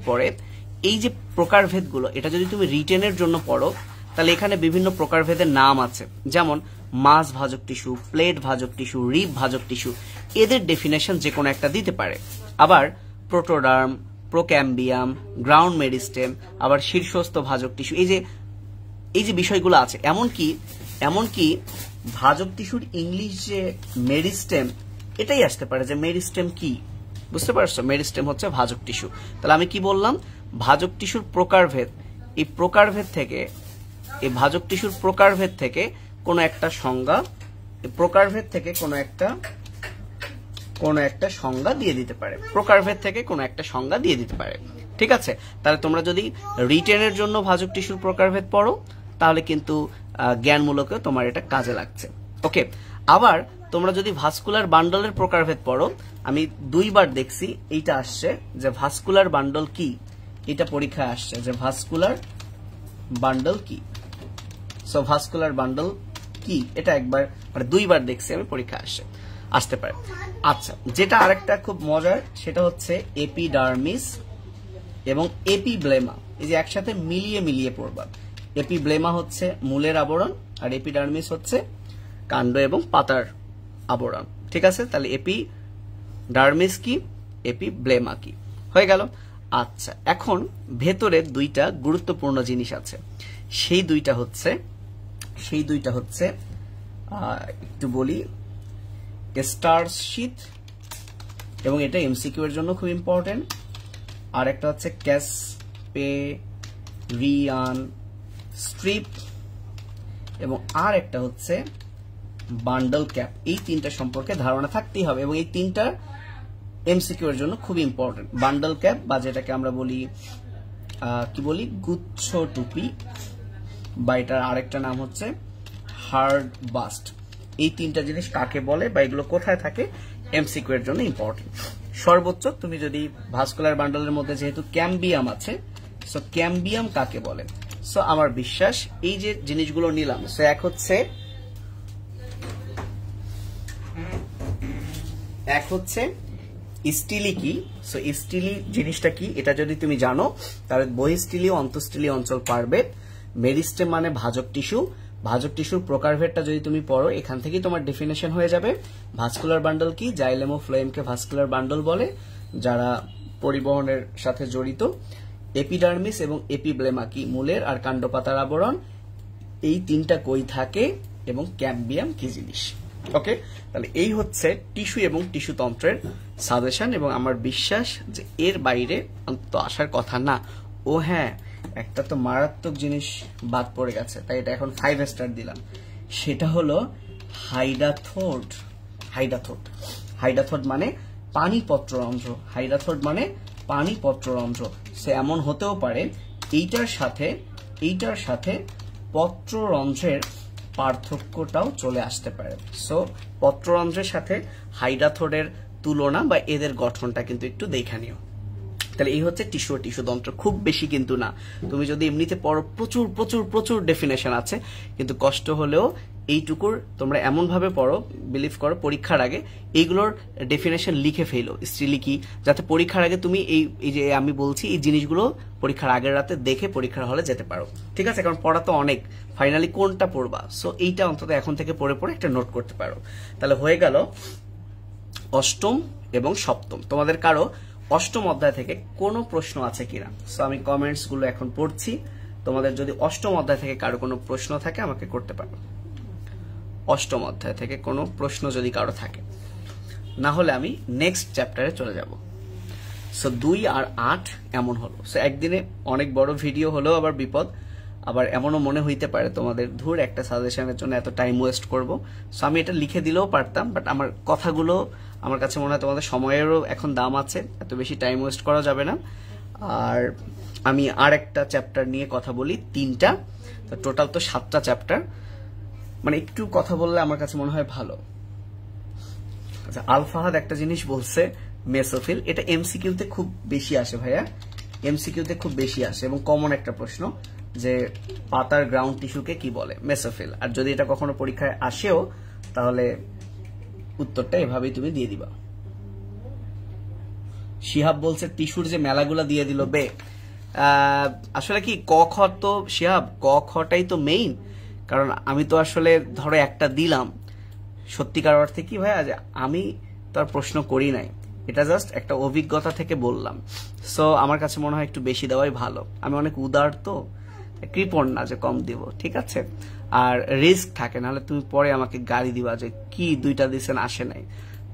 পড়ে, এই যে প্রকারভেদগুলো, এটা যদি তুমি রিটেনের জন্য পড়ো, তাহলে এখানে বিভিন্ন প্রকারভেদের নাম আছে, যেমন মাস ভাজক টিস্যু, প্লেট ভাজক টিস্যু, রিব ভাজক টিস্যু, এদের ডেফিনেশন যে কোনো একটা দিতে পারে। আবার প্রোটোডার্ম, প্রোক্যাম্বিয়াম, গ্রাউন্ড মেরিস্টেম, আবার শীর্ষস্থ ভাজক টিস্যু, এই যে বিষয়গুলো আছে। এমনকি ভাজক টিস্যুর ইংলিশ যে মেরিস্টেম, এটাই আসতে পারে যে মেরিস্টেম কি, বুঝতে পারছো? মেরিস্টেম হচ্ছে ভাজক টিস্যু। তাহলে আমি কি বললাম, ভাজক টিস্যুর প্রকারভেদ এই প্রকারভেদ থেকে, এই ভাজক টিস্যুর প্রকারভেদ থেকে কোনো একটা সংজ্ঞা, প্রকারভেদ থেকে কোনো একটা সংজ্ঞা দিয়ে দিতে পারে, প্রকারভেদ থেকে কোনো একটা সংজ্ঞা দিয়ে দিতে পারে। ঠিক আছে, তাহলে তোমরা যদি রিটেনের জন্য ভাজক টিস্যুর প্রকারভেদ পড়ো তাহলে কিন্তু জ্ঞানমূলকেও তোমার এটা কাজে লাগছে। ওকে, আবার তোমরা যদি ভাস্কুলার বান্ডলের প্রকারভেদ পড়ো, আমি 2 বার দেখছি এইটা আসছে যে ভাস্কুলার বান্ডল কি, এটা পরীক্ষায় আসছে যে ভাস্কুলার বান্ডল কি। সো ভাস্কুলার বান্ডল কি এটা একবার মানে 2 বার দেখছি আমি, পরীক্ষা আসতে পারে। আচ্ছা, যেটা আরেকটা খুব মজার সেটা হচ্ছে এপিডার্মিস এবং এপিব্লেমা, এই যে একসাথে মিলিয়ে পড়বা। এপিব্লেমা হচ্ছে মূলের আবরণ আর এপিডার্মিস হচ্ছে কাণ্ড এবং পাতার আবরণ। ঠিক আছে, তাহলে এপিডার্মিস কি, এপিব্লেমা কি, হয়ে গেল। আচ্ছা, এখন ভেতরে 2টা গুরুত্বপূর্ণ জিনিস আছে, সেই দুইটা হচ্ছে একটু বলি, স্টার্চ শীট এবং এটা এমসিকিউ এর জন্য খুব ইম্পর্টেন্ট, আর একটা হচ্ছে ক্যাসপেরিয়ান স্ট্রিপ এবং আর একটা হচ্ছে বান্ডল ক্যাপ। এই 3টা সম্পর্কে ধারণা থাকতেই হবে এবং এই 3টা এমসিকিউ এর জন্য খুব ইম্পর্টেন্ট। বান্ডল ক্যাপ বা যেটাকে আমরা বলি কি বলি, গুচ্ছ টুপি, বা এটার আরেকটা নাম হচ্ছে হার্ড বাস্ট। এই 3টা জিনিস কাকে বলে বা এগুলো কোথায় থাকে, এমসিকিউ এর জন্য ইম্পর্টেন্ট। সর্বোচ্চ তুমি যদি ভাস্কুলার বান্ডলের মধ্যে যেহেতু ক্যাম্বিয়াম আছে, সো ক্যাম্বিয়াম কাকে বলে। সো আমার বিশ্বাস এই যে জিনিসগুলো নিলাম, সো এক হচ্ছে স্টিলি কি। সো স্টিলি জিনিসটা কি এটা যদি তুমি জানো তাহলে বহিঃস্থলীয় অন্তঃস্থলীয় অঞ্চল পারবে। মেরিস্টেম মানে ভাজক টিস্যু, ভাজক টিস্যুর প্রকারভেদটা যদি তুমি পড়ো এখান থেকেই তোমার ডেফিনেশন হয়ে যাবে। ভাস্কুলার বান্ডল কি, জাইলেম ও ফ্লোয়েমকে ভাস্কুলার বান্ডল বলে যারা পরিবহনের সাথে জড়িত। এপিডার্মিস এবং এপিব্লেমা কি, মূলের আর কাণ্ডপাতার আবরণ। এই 3টা কই থাকে এবং ক্যাম্বিয়াম কি জিনিস। ওকে, তাহলে এই হচ্ছে টিস্যু এবং টিস্যু তন্ত্রের সাজেশন এবং আমার বিশ্বাস যে এর বাইরে অন্তত আসার কথা না। ও হ্যাঁ, একটা তো মারাত্মক জিনিস বাদ পড়ে গেছে, তাই এটা এখন 5 স্টার দিলাম, সেটা হলো হাইডাথোড। হাইডাথোড মানে পানিপত্ররন্ধ্র, হাইডাথোড মানে পানিপত্ররন্ধ্র। সে এমন হতেও পারে এইটার সাথে পত্ররন্ধ্রের পার্থক্যটাও চলে আসতে পারে। সো পত্ররন্ধ্রের সাথে হাইডাথোডের তুলনা বা এদের গঠনটা কিন্তু একটু দেখে নিও। তাহলে এই হচ্ছে টিস্যু ও টিস্যু তন্ত্র, খুব বেশি কিন্তু না। তুমি যদি এমনিতে পড়ো প্রচুর প্রচুর প্রচুর ডেফিনেশন আছে, কিন্তু কষ্ট হলেও এইটুকুর তোমরা এমন ভাবে পড়ো, বিলিভ করো পরীক্ষার আগে এইগুলোর ডেফিনেশন লিখে ফেলো, স্ত্রী কি, যাতে পরীক্ষার আগে তুমি এই যে আমি বলছি এই জিনিসগুলো পরীক্ষার আগের রাতে দেখে পরীক্ষার হলে যেতে পারো। ঠিক আছে, কারণ পড়া তো অনেক, ফাইনালি কোনটা পড়বা, সো এইটা অন্তত এখন থেকে পড়ে একটা নোট করতে পারো। তাহলে হয়ে গেল অষ্টম এবং সপ্তম। তোমাদের কারো অষ্টম অধ্যায় থেকে কোনো প্রশ্ন আছে কিনা, সো আমি কমেন্টস গুলো এখন পড়ছি। তোমাদের যদি অষ্টম অধ্যায় থেকে কারো কোনো প্রশ্ন থাকে আমাকে করতে পারো। অষ্টম অধ্যায় থেকে কোনো প্রশ্ন যদি কারো থাকে, না হলে আমি নেক্সট চ্যাপ্টারে চলে যাব। সো 2 আর 8 এমন হলো। সো একদিনে অনেক বড় ভিডিও হলো, আবার বিপদ, আবার এমনও মনে হইতে পারে তোমাদের ধুর একটা সাজেশনের জন্য এত টাইম ওয়েস্ট করব। সো আমি এটা লিখে দিলেও পারতাম, বাট আমার কথাগুলো আমার কাছে মনে হয় তোমাদের সময়েরও এখন দাম আছে, এত বেশি টাইম ওয়েস্ট করা যাবে না। আর আমি আর একটা চ্যাপ্টার নিয়ে কথা বলি, 3টা, তো টোটাল তো 7টা চ্যাপ্টার, মানে একটু কথা বললে আমার কাছে মনে হয় ভালো। আচ্ছা, আলফাহাদ একটা জিনিস বলছে মেসোফিল, এটা এমসিকিউতে খুব বেশি আসে ভাইয়া, এমসিকিউতে খুব বেশি আসে এবং কমন একটা প্রশ্ন যে পাতার গ্রাউন্ড টিস্যুকে কি বলে, মেসোফিল। আর যদি এটা কখনো পরীক্ষায় আসেও তাহলে উত্তরটা এভাবেই তুমি দিয়ে দিবা। শিহাব বলছে টিস্যুর যে মেলাগুলা দিয়ে দিল বে, আসলে কি ক খ তো শিহাব, ক খটাই তো মেইন, কারণ আমি তো আসলে ধরো একটা দিলাম, সত্যিকার অর্থে কি ভাইয়া যে আমি তো আর প্রশ্ন করি নাই, এটা জাস্ট একটা অভিজ্ঞতা থেকে বললাম। সো আমার কাছে মনে হয় একটু বেশি দেওয়াই ভালো, আমি অনেক উদার তো, কৃপণ না যে কম দিব, ঠিক আছে। আর রিস্ক থাকে, নাহলে তুমি পরে আমাকে গালি দিবা যে কি 2টা দিছেন আসে নাই।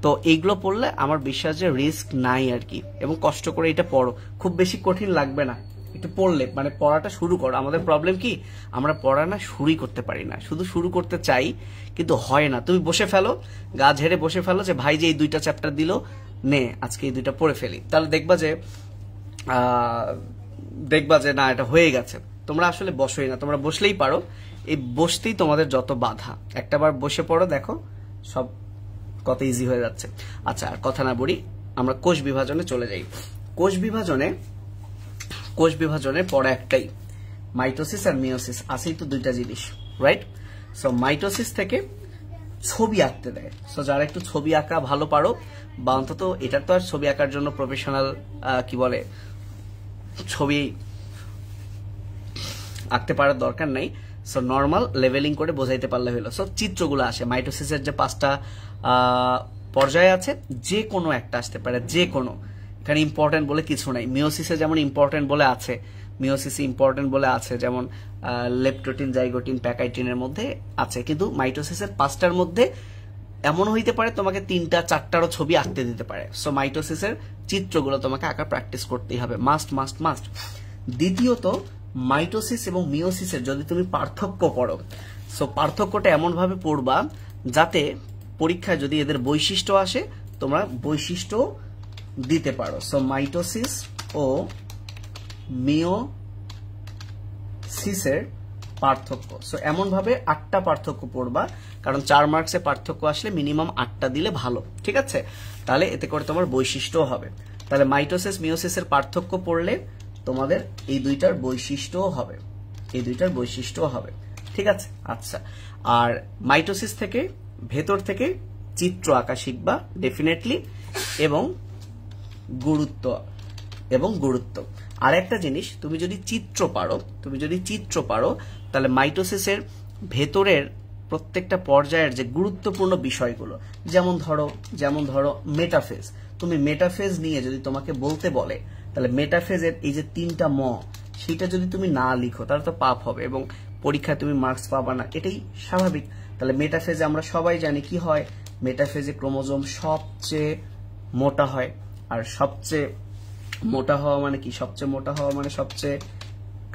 তো এইগুলো পড়লে আমার বিশ্বাস যে রিস্ক নাই আর কি, এবং কষ্ট করে এটা পড়ো, খুব বেশি কঠিন লাগবে না, একটু পড়লে মানে পড়াটা শুরু করো। আমাদের প্রবলেম কি, আমরা পড়া না শুরুই করতে পারি না, শুধু শুরু করতে চাই কিন্তু হয় না। তুমি বসে ফেলো, গা ঝেড়ে বসে ফেলো যে ভাই যে এই 2টা চ্যাপ্টার দিল, নে আজকে এই 2টা পড়ে ফেলি, তাহলে দেখবা যে না এটা হয়ে গেছে। তোমরা আসলে বসোই না, তোমরা বসলেই পারো, এই বসতেই তোমাদের যত বাধা। একটাবার বসে পড়ো, দেখো সব কত ইজি হয়ে যাচ্ছে। আচ্ছা আর কথা না বলি, আমরা কোষ বিভাজনে চলে যাই। কোষ বিভাজনের পড়া একটাই, মাইটোসিস আর মিওসিস, আছেই তো 2টা জিনিস, রাইট? সো মাইটোসিস থেকে ছবি আঁকতে দেয়। সো যারা একটু ছবি আঁকা ভালো পারো, বা অন্তত এটা তো আর ছবি আঁকার জন্য প্রফেশনাল কি বলে ছবি আঁকতে পারার দরকার নাই। সো নর্মাল লেভেলিং করে বোঝাইতে পারলে হলো। সো চিত্রগুলো আসে মাইটোসিসের যে 5টা পর্যায় আছে, যে কোনো একটা আসতে পারে, যে কোনো, এখানে ইম্পর্টেন্ট বলে কিছু নাই। মিওসিসে যেমন ইম্পর্টেন্ট বলে আছে, মিওসিসে ইম্পর্টেন্ট বলে আছে, যেমন লেপটোটিন, জাইগোটিন, প্যাকাইটিনের মধ্যে আছে, কিন্তু মাইটোসিসের 5টার মধ্যে এমন হইতে পারে তোমাকে 3টা 4টারও ছবি আঁকতে দিতে পারে। সো মাইটোসিসের চিত্রগুলো তোমাকে আঁকা প্র্যাকটিস করতেই হবে, মাস্ট মাস্ট মাস্ট। দ্বিতীয়ত, মাইটোসিস এবং মিওসিসের যদি তুমি পার্থক্য পড়ো, সো পার্থক্যটা এমন ভাবে পড়বা যাতে পরীক্ষায় যদি এদের বৈশিষ্ট্য আসে তোমরা বৈশিষ্ট্য দিতে পারো। সো মাইটোসিস ও মিওসিসের পার্থক্য, সো এমন ভাবে 8টা পার্থক্য পড়বা, কারণ 4 মার্কসে পার্থক্য আসলে মিনিমাম 8টা দিলে ভালো, ঠিক আছে? তাহলে এতে করে তোমার বৈশিষ্ট্য হবে। তাহলে মাইটোসিস মিওসিসের পার্থক্য পড়লে তোমাদের এই 2টার বৈশিষ্ট্য হবে, এই 2টার বৈশিষ্ট্য হবে, ঠিক আছে? আচ্ছা, আর মাইটোসিস থেকে ভেতর থেকে চিত্র আঁকা শিখবা ডেফিনেটলি, এবং গুরুত্ব। আর একটা জিনিস, তুমি যদি চিত্র পারো তাহলে মাইটোসিসের ভেতরের প্রত্যেকটা পর্যায়ের যে গুরুত্বপূর্ণ বিষয়গুলো, যেমন ধরো মেটাফেজ, তুমি মেটাফেজ নিয়ে যদি তোমাকে বলতে বলে, তাহলে মেটাফেজের এই যে 3টা সেটা যদি তুমি না লিখো তাহলে তো পাপ হবে এবং পরীক্ষায় তুমি মার্কস পাবা না, এটাই স্বাভাবিক। তাহলে মেটাফেজে আমরা সবাই জানি কি হয়, মেটাফেজে ক্রোমোজোম সবচেয়ে মোটা হয়, আর সবচেয়ে মোটা হওয়া মানে কি, সবচেয়ে মোটা হওয়া মানে সবচেয়ে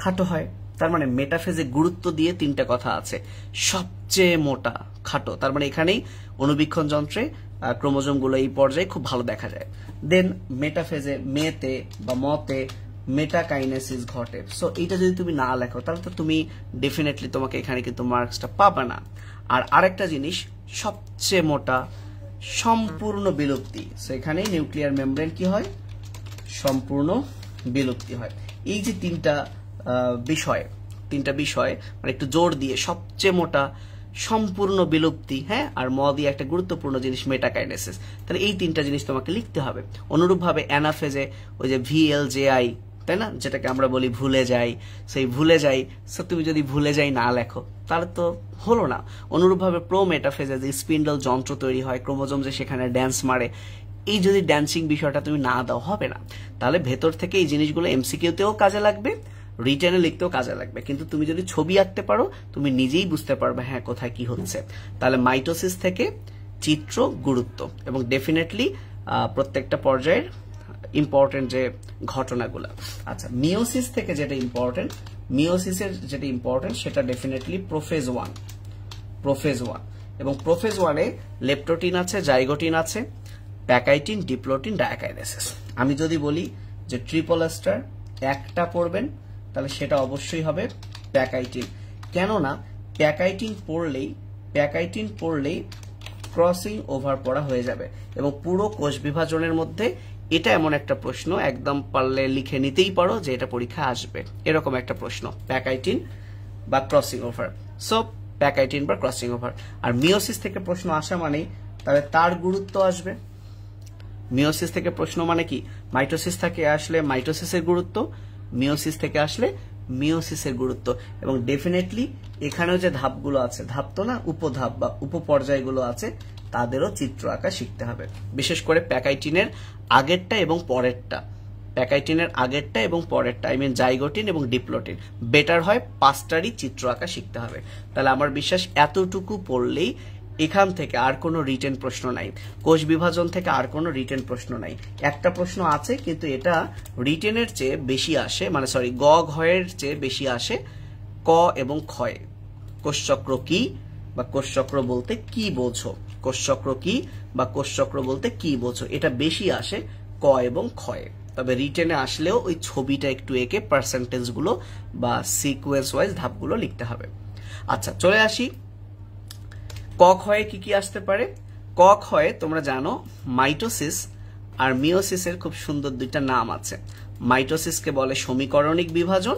খাটো হয়। তার মানে মেটাফেজে গুরুত্ব দিয়ে 3টা কথা আছে, সবচেয়ে মোটা, খাটো, তার মানে এখানেই অনুবীক্ষণ যন্ত্রে ক্রোমোজোম গুলো এই পর্যায়ে খুব ভালো দেখা যায়। দেন মেটাফেজে মেতে বা মতে মেটাকাইনেসিস ঘটে। সো এইটা যদি তুমি না লেখো তাহলে তো তুমি ডেফিনেটলি তোমাকে এখানে কিন্তু মার্কসটা পাবে না। আর আরেকটা জিনিস, সবচেয়ে মোটা, সম্পূর্ণ বিলুপ্তি, সো এখানে নিউক্লিয়ার মেমব্রেন কি হয়, সম্পূর্ণ বিলুপ্তি হয়। এই যে 3টা বিষয় মানে একটু জোর দিয়ে, সবচেয়ে মোটা, সম্পূর্ণ বিলুপ্তি, হ্যাঁ, আর দিয়ে একটা গুরুত্বপূর্ণ জিনিস মেটাকাইনেসিস, তাহলে এই 3টা জিনিস তোমাকে লিখতে হবে। অনুরূপভাবে অ্যানাফেজে ওই যে VLJI, তাই না, যেটাকে আমরা বলি ভুলে যাই, সেই ভুলে যাই, সো তুমি যদি ভুলে যাই না লেখো তাহলে তো হলো না। অনুরূপভাবে প্রোমেটাফেজে যে স্পিন্ডল যন্ত্র তৈরি হয়, ক্রোমোজোম যে সেখানে ড্যান্স মারে, এই যদি ড্যান্সিং বিষয়টা তুমি না দাও হবে না। তাহলে ভেতর থেকে এই জিনিসগুলো MCQতেও কাজে লাগবে, রিটেনে লিখতেও কাজে লাগবে, কিন্তু তুমি যদি ছবি আঁকতে পারো তুমি নিজেই বুঝতে পারবে হ্যাঁ কোথায় কি হচ্ছে। তাহলে মাইটোসিস থেকে চিত্র, গুরুত্ব এবং ডেফিনেটলি প্রত্যেকটা পর্যায়ের ইম্পর্টেন্ট যে ঘটনাগুলো। আচ্ছা, মিওসিস থেকে যেটা ইম্পর্টেন্ট, মিওসিসের যেটা ইম্পর্টেন্ট সেটা ডেফিনেটলি প্রোফেজ 1 এবং প্রোফেজ 1-এ লেপটোটিন আছে, জাইগোটিন আছে, প্যাকাইটিন, ডিপ্লোটিন, ডায়াকাইনেসিস। আমি যদি বলি যে ট্রিপল এস্টার একটা পড়বেন তাহলে সেটা অবশ্যই হবে প্যাকাইটিন। কেননা প্যাকাইটিন পড়লেই ক্রসিং ওভার পড়া হয়ে যাবে এবং পুরো কোষ বিভাজনের মধ্যে এটা এমন একটা প্রশ্ন একদম পারলে লিখে নিতেই পারো যে এটা পরীক্ষা আসবে, এরকম একটা প্রশ্ন, প্যাকাইটিন বা ক্রসিং ওভার। সো প্যাকাইটিন বা ক্রসিং ওভার। আর মিওসিস থেকে প্রশ্ন আসা মানেই তাহলে তার গুরুত্ব আসবে। মিওসিস থেকে প্রশ্ন মানে কি, মাইটোসিস থেকে আসলে মাইটোসিসের গুরুত্ব, মিওসিস থেকে আসলে মিওসিসের গুরুত্ব, এবং ডেফিনেটলি এখানেও যে ধাপগুলো আছে, ধাপ তো না, উপধাপ বা উপপর্যায়গুলো আছে, তাদেরও চিত্র আঁকা শিখতে হবে। বিশেষ করে প্যাকাইটিনের আগেরটা এবং পরেরটা, আই মিন জাইগোটিন এবং ডিপ্লোটিন, বেটার হয় 5টারই চিত্র আঁকা শিখতে হবে। তাহলে আমার বিশ্বাস এতটুকু পড়লেই এখান থেকে আর কোনো রিটেন প্রশ্ন নাই, কোষ বিভাজন থেকে আর কোনো রিটেন প্রশ্ন নাই। একটা প্রশ্ন আছে কিন্তু এটা রিটেনের চেয়ে বেশি আসে, মানে সরি গ ঘয়ের চেয়ে বেশি আসে ক এবং ক্ষয়ে। কোষচক্র কি বা কোষচক্র বলতে কি বোঝো, কোষচক্র কি বা কোষচক্র বলতে কি বোঝো, এটা বেশি আসে ক এবং ক্ষয়ে। তবে রিটেনে আসলেও ওই ছবিটা একটু এঁকে পার্সেন্টেজ গুলো বা সিকোয়েন্স ওয়াইজ ধাপগুলো লিখতে হবে। আচ্ছা চলে আসি ক ক্ষয়ে কি কি আসতে পারে। ক ক্ষয়ে তোমরা জানো মাইটোসিস আর মিওসিসের খুব সুন্দর দুইটা নাম আছে। মাইটোসিসকে বলে সমীকরণিক বিভাজন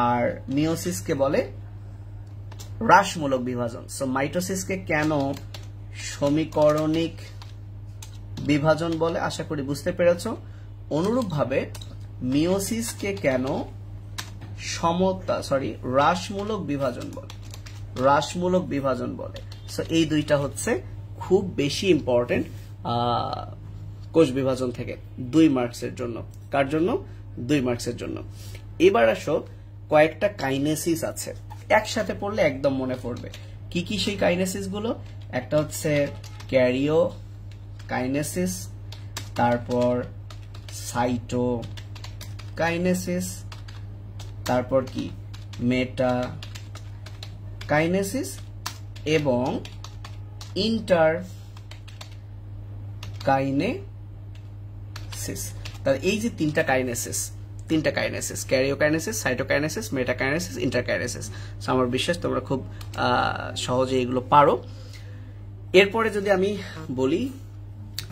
আর মিওসিসকে বলে হ্রাসমূলক বিভাজন। সো মাইটোসিসকে কেন সমীকরণিক বিভাজন বলে আশা করি বুঝতে পেরেছো। অনুরূপভাবে মিওসিসকে কেন হ্রাসমূলক বিভাজন বলে, হ্রাসমূলক বিভাজন বলে। সো এই দুইটা হচ্ছে খুব বেশি ইম্পর্টেন্ট কোষ বিভাজন থেকে 2 মার্কসের জন্য। কার জন্য? 2 মার্কসের জন্য। এবার আসো কয়েকটা কাইনেসিস আছে, একসাথে পড়লে একদম মনে পড়বে। কি কি সেই কাইনেসিস গুলো? একটা হচ্ছে ক্যারিও কাইনেসিস, তারপর সাইটো কাইনেসিস, তারপর কি মেটা কাইনেসিস এবং ইন্টার কাইনেসিস। তাহলে এই যে তিনটা কাইনেসিস ক্যারিওকাইনেসিস, সাইটোকাইনেসিস, মেটাকাইনেসিস, ইন্টারকাইনেসিস। আমার বিশ্বাস তোমরা খুব সহজে এগুলো পারো। এরপরে যদি আমি বলি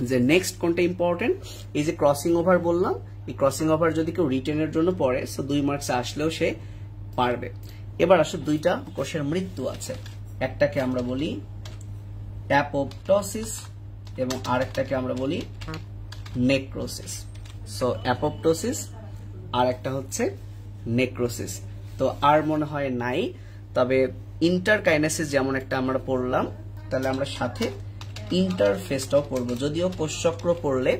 যে নেক্সট কোনটা ইম্পর্টেন্ট, এই যে ক্রসিং ওভার বললাম, এই ক্রসিং ওভার যদি কেউ রিটেনের জন্য পড়ে সো 2 মার্কস আসলেও সে পারবে। এবার আসো দুইটা কোষের মৃত্যু আছে, একটাকে আমরা বলি অ্যাপোপ্টোসিস এবং আরেকটাকে আমরা বলি নেক্রোসিস। সো অ্যাপোপ্টোসিস আর একটা হচ্ছে নেক্রোসিস। তো আর মনে হয় নাই, তবে ইন্টারকাইনেসিস যেমন একটা আমরা পড়লাম, তাহলে আমরা সাথে ইন্টারফেসটাও পড়বো। যদিও কোষচক্র পড়লে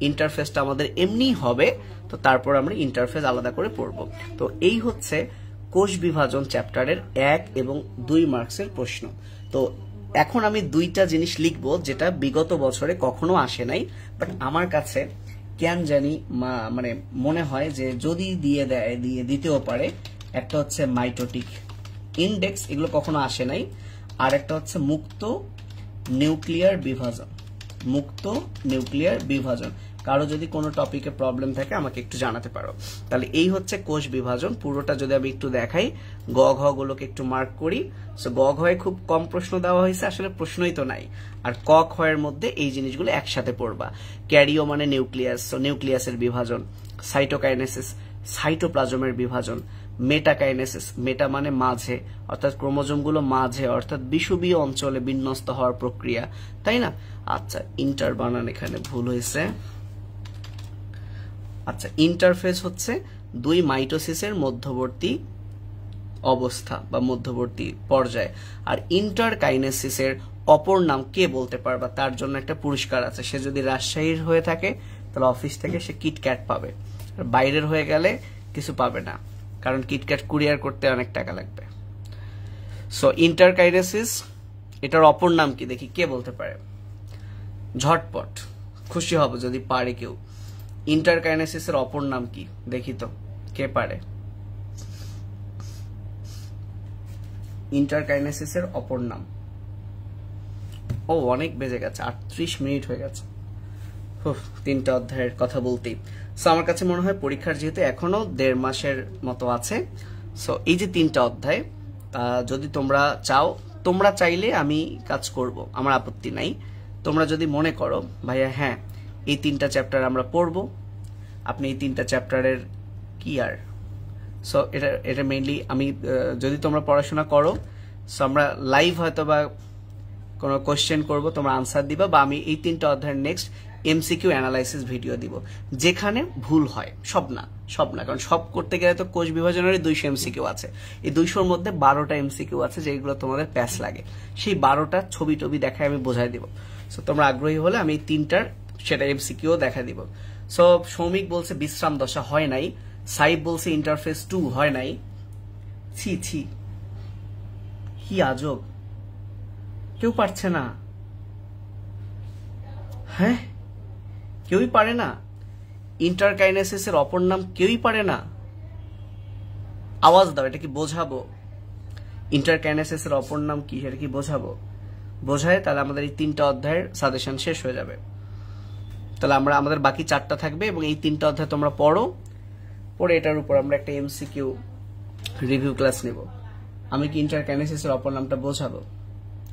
ইন্টারফেসটা আমাদের এমনি হবে, তো তারপর আমরা ইন্টারফেস আলাদা করে পড়বো। তো এই হচ্ছে কোষ বিভাজন চ্যাপ্টারের 1 এবং 2 মার্কসের প্রশ্ন। তো এখন আমি দুইটা জিনিস লিখবো যেটা বিগত বছরে কখনো আসে নাই, বাট আমার কাছে কেন জানি মানে মনে হয় যে যদি দিয়ে দিতেও পারে। একটা হচ্ছে মাইটোটিক ইন্ডেক্স, এগুলো কখনো আসে নাই। আর একটা হচ্ছে মুক্ত নিউক্লিয়ার বিভাজন। কারো যদি কোনো টপিকে প্রবলেম থাকে আমাকে একটু জানাতে পারো। তাহলে এই হচ্ছে কোষ বিভাজন পুরোটা। যদি আমি একটু দেখাই, গ ঘ গুলোকে একটু মার্ক করি। সো গ ঘয়ে খুব কম প্রশ্ন দেওয়া হয়েছে, আসলে প্রশ্নই তো নাই। আর ক খ এর মধ্যে এই জিনিসগুলো একসাথে পড়বা। ক্যারিও মানে নিউক্লিয়াস, সো নিউক্লিয়াসের বিভাজন। সাইটোকাইনেসিস সাইটোপ্লাজমের বিভাজন। মেটাকাইনেসিস মেটা মানে মাঝে, অর্থাৎ ক্রোমোজোমগুলো মাঝে অর্থাৎ বিষুবীয় অঞ্চলে বিন্যস্ত হওয়ার প্রক্রিয়া, তাই না? আচ্ছা ইন্টার বানান এখানে ভুল হয়েছে। আচ্ছা ইন্টারফেস হচ্ছে 2 মাইটোসিসের মধ্যবর্তী অবস্থা বা মধ্যবর্তী পর্যায়ে। আর ইন্টারকাইনেসিসের অপর নাম কে বলতে পারবা? তার জন্য একটা পুরস্কার আছে। সে যদি রাজশাহীর হয়ে থাকে তাহলে অফিস থেকে সে কিটক্যাট পাবে, আর বাইরের হয়ে গেলে কিছু পাবে না, কারণ কিটক্যাট কুরিয়ার করতে অনেক টাকা লাগবে। সো ইন্টারকাইনেসিস, এটার অপর নাম কি দেখি কে বলতে পারে? ঝটপট খুশি হব যদি পারে কেউ। ইন্টারকাইনেসিসের অপর নাম কি দেখি তো, কে পারে? ইন্টারকাইনেসিসের অপর নাম। ও অনেক বেজে গেছে, 38 মিনিট হয়ে গেছে। 3টা অধ্যায়ের কথা বলতেই। সো আমার কাছে মনে হয় পরীক্ষার যেহেতু এখনো 1.5 মাসের মতো আছে, সো এই যে 3টা অধ্যায় যদি তোমরা চাও, তোমরা চাইলে আমি কাজ করব, আমার আপত্তি নাই। তোমরা যদি মনে করো ভাইয়া হ্যাঁ এই 3টা চ্যাপ্টার আমরা পড়বো, আপনি এই 3টা চ্যাপ্টারের কি আর, সো এটা মেইনলি আমি যদি তোমরা পড়াশোনা করো, সো আমরা লাইভ হয়তো বা কোনো কোশ্চেন করবো, তোমরা আনসার দিবা, বা আমি এই 3টা অধ্যায়ের নেক্সট এমসিকিউ অ্যানালাইসিস ভিডিও দিব, যেখানে ভুল হয়। সব না, কারণ সব করতে গেলে তো কোষ বিভাজনের 200 এমসিকিউ আছে। এই 200-র মধ্যে 12টা এমসিকিউ আছে যেগুলো তোমাদের প্যাস লাগে। সেই 12টা ছবি টবি দেখায় আমি বোঝাই দিব। সো তোমরা আগ্রহী হলে আমি এই 3টার সেটা এমসিকিউ দেখা দিব। সো সৌমিক বলছে বিশ্রাম দশা হয় নাই, সাইব বলছে ইন্টারফেস 2 হয় নাই। ছি কি আজব। কেউ পারছে না? হ্যাঁ, কেউই পারে না? ইন্টারকাইনেসিসের অপর নাম কেউই পারে না? আওয়াজ দাও, এটা কি বোঝাবো? ইন্টারকাইনেসিসের অপর নাম কি, এটা কি বোঝাবো? বোঝায় তাহলে আমাদের এই 3টা অধ্যায়ের সাজেশন শেষ হয়ে যাবে। তাহলে আমাদের বাকি 4টা থাকবে এবং এই 3টা অধ্যায় তোমরা পড়ো, পড়ে এটার উপর আমরা একটা এমসিকিউ রিভিউ ক্লাস নেব। আমি কি ইন্টারকাইনেসিসের অপর নামটা বোঝাবো?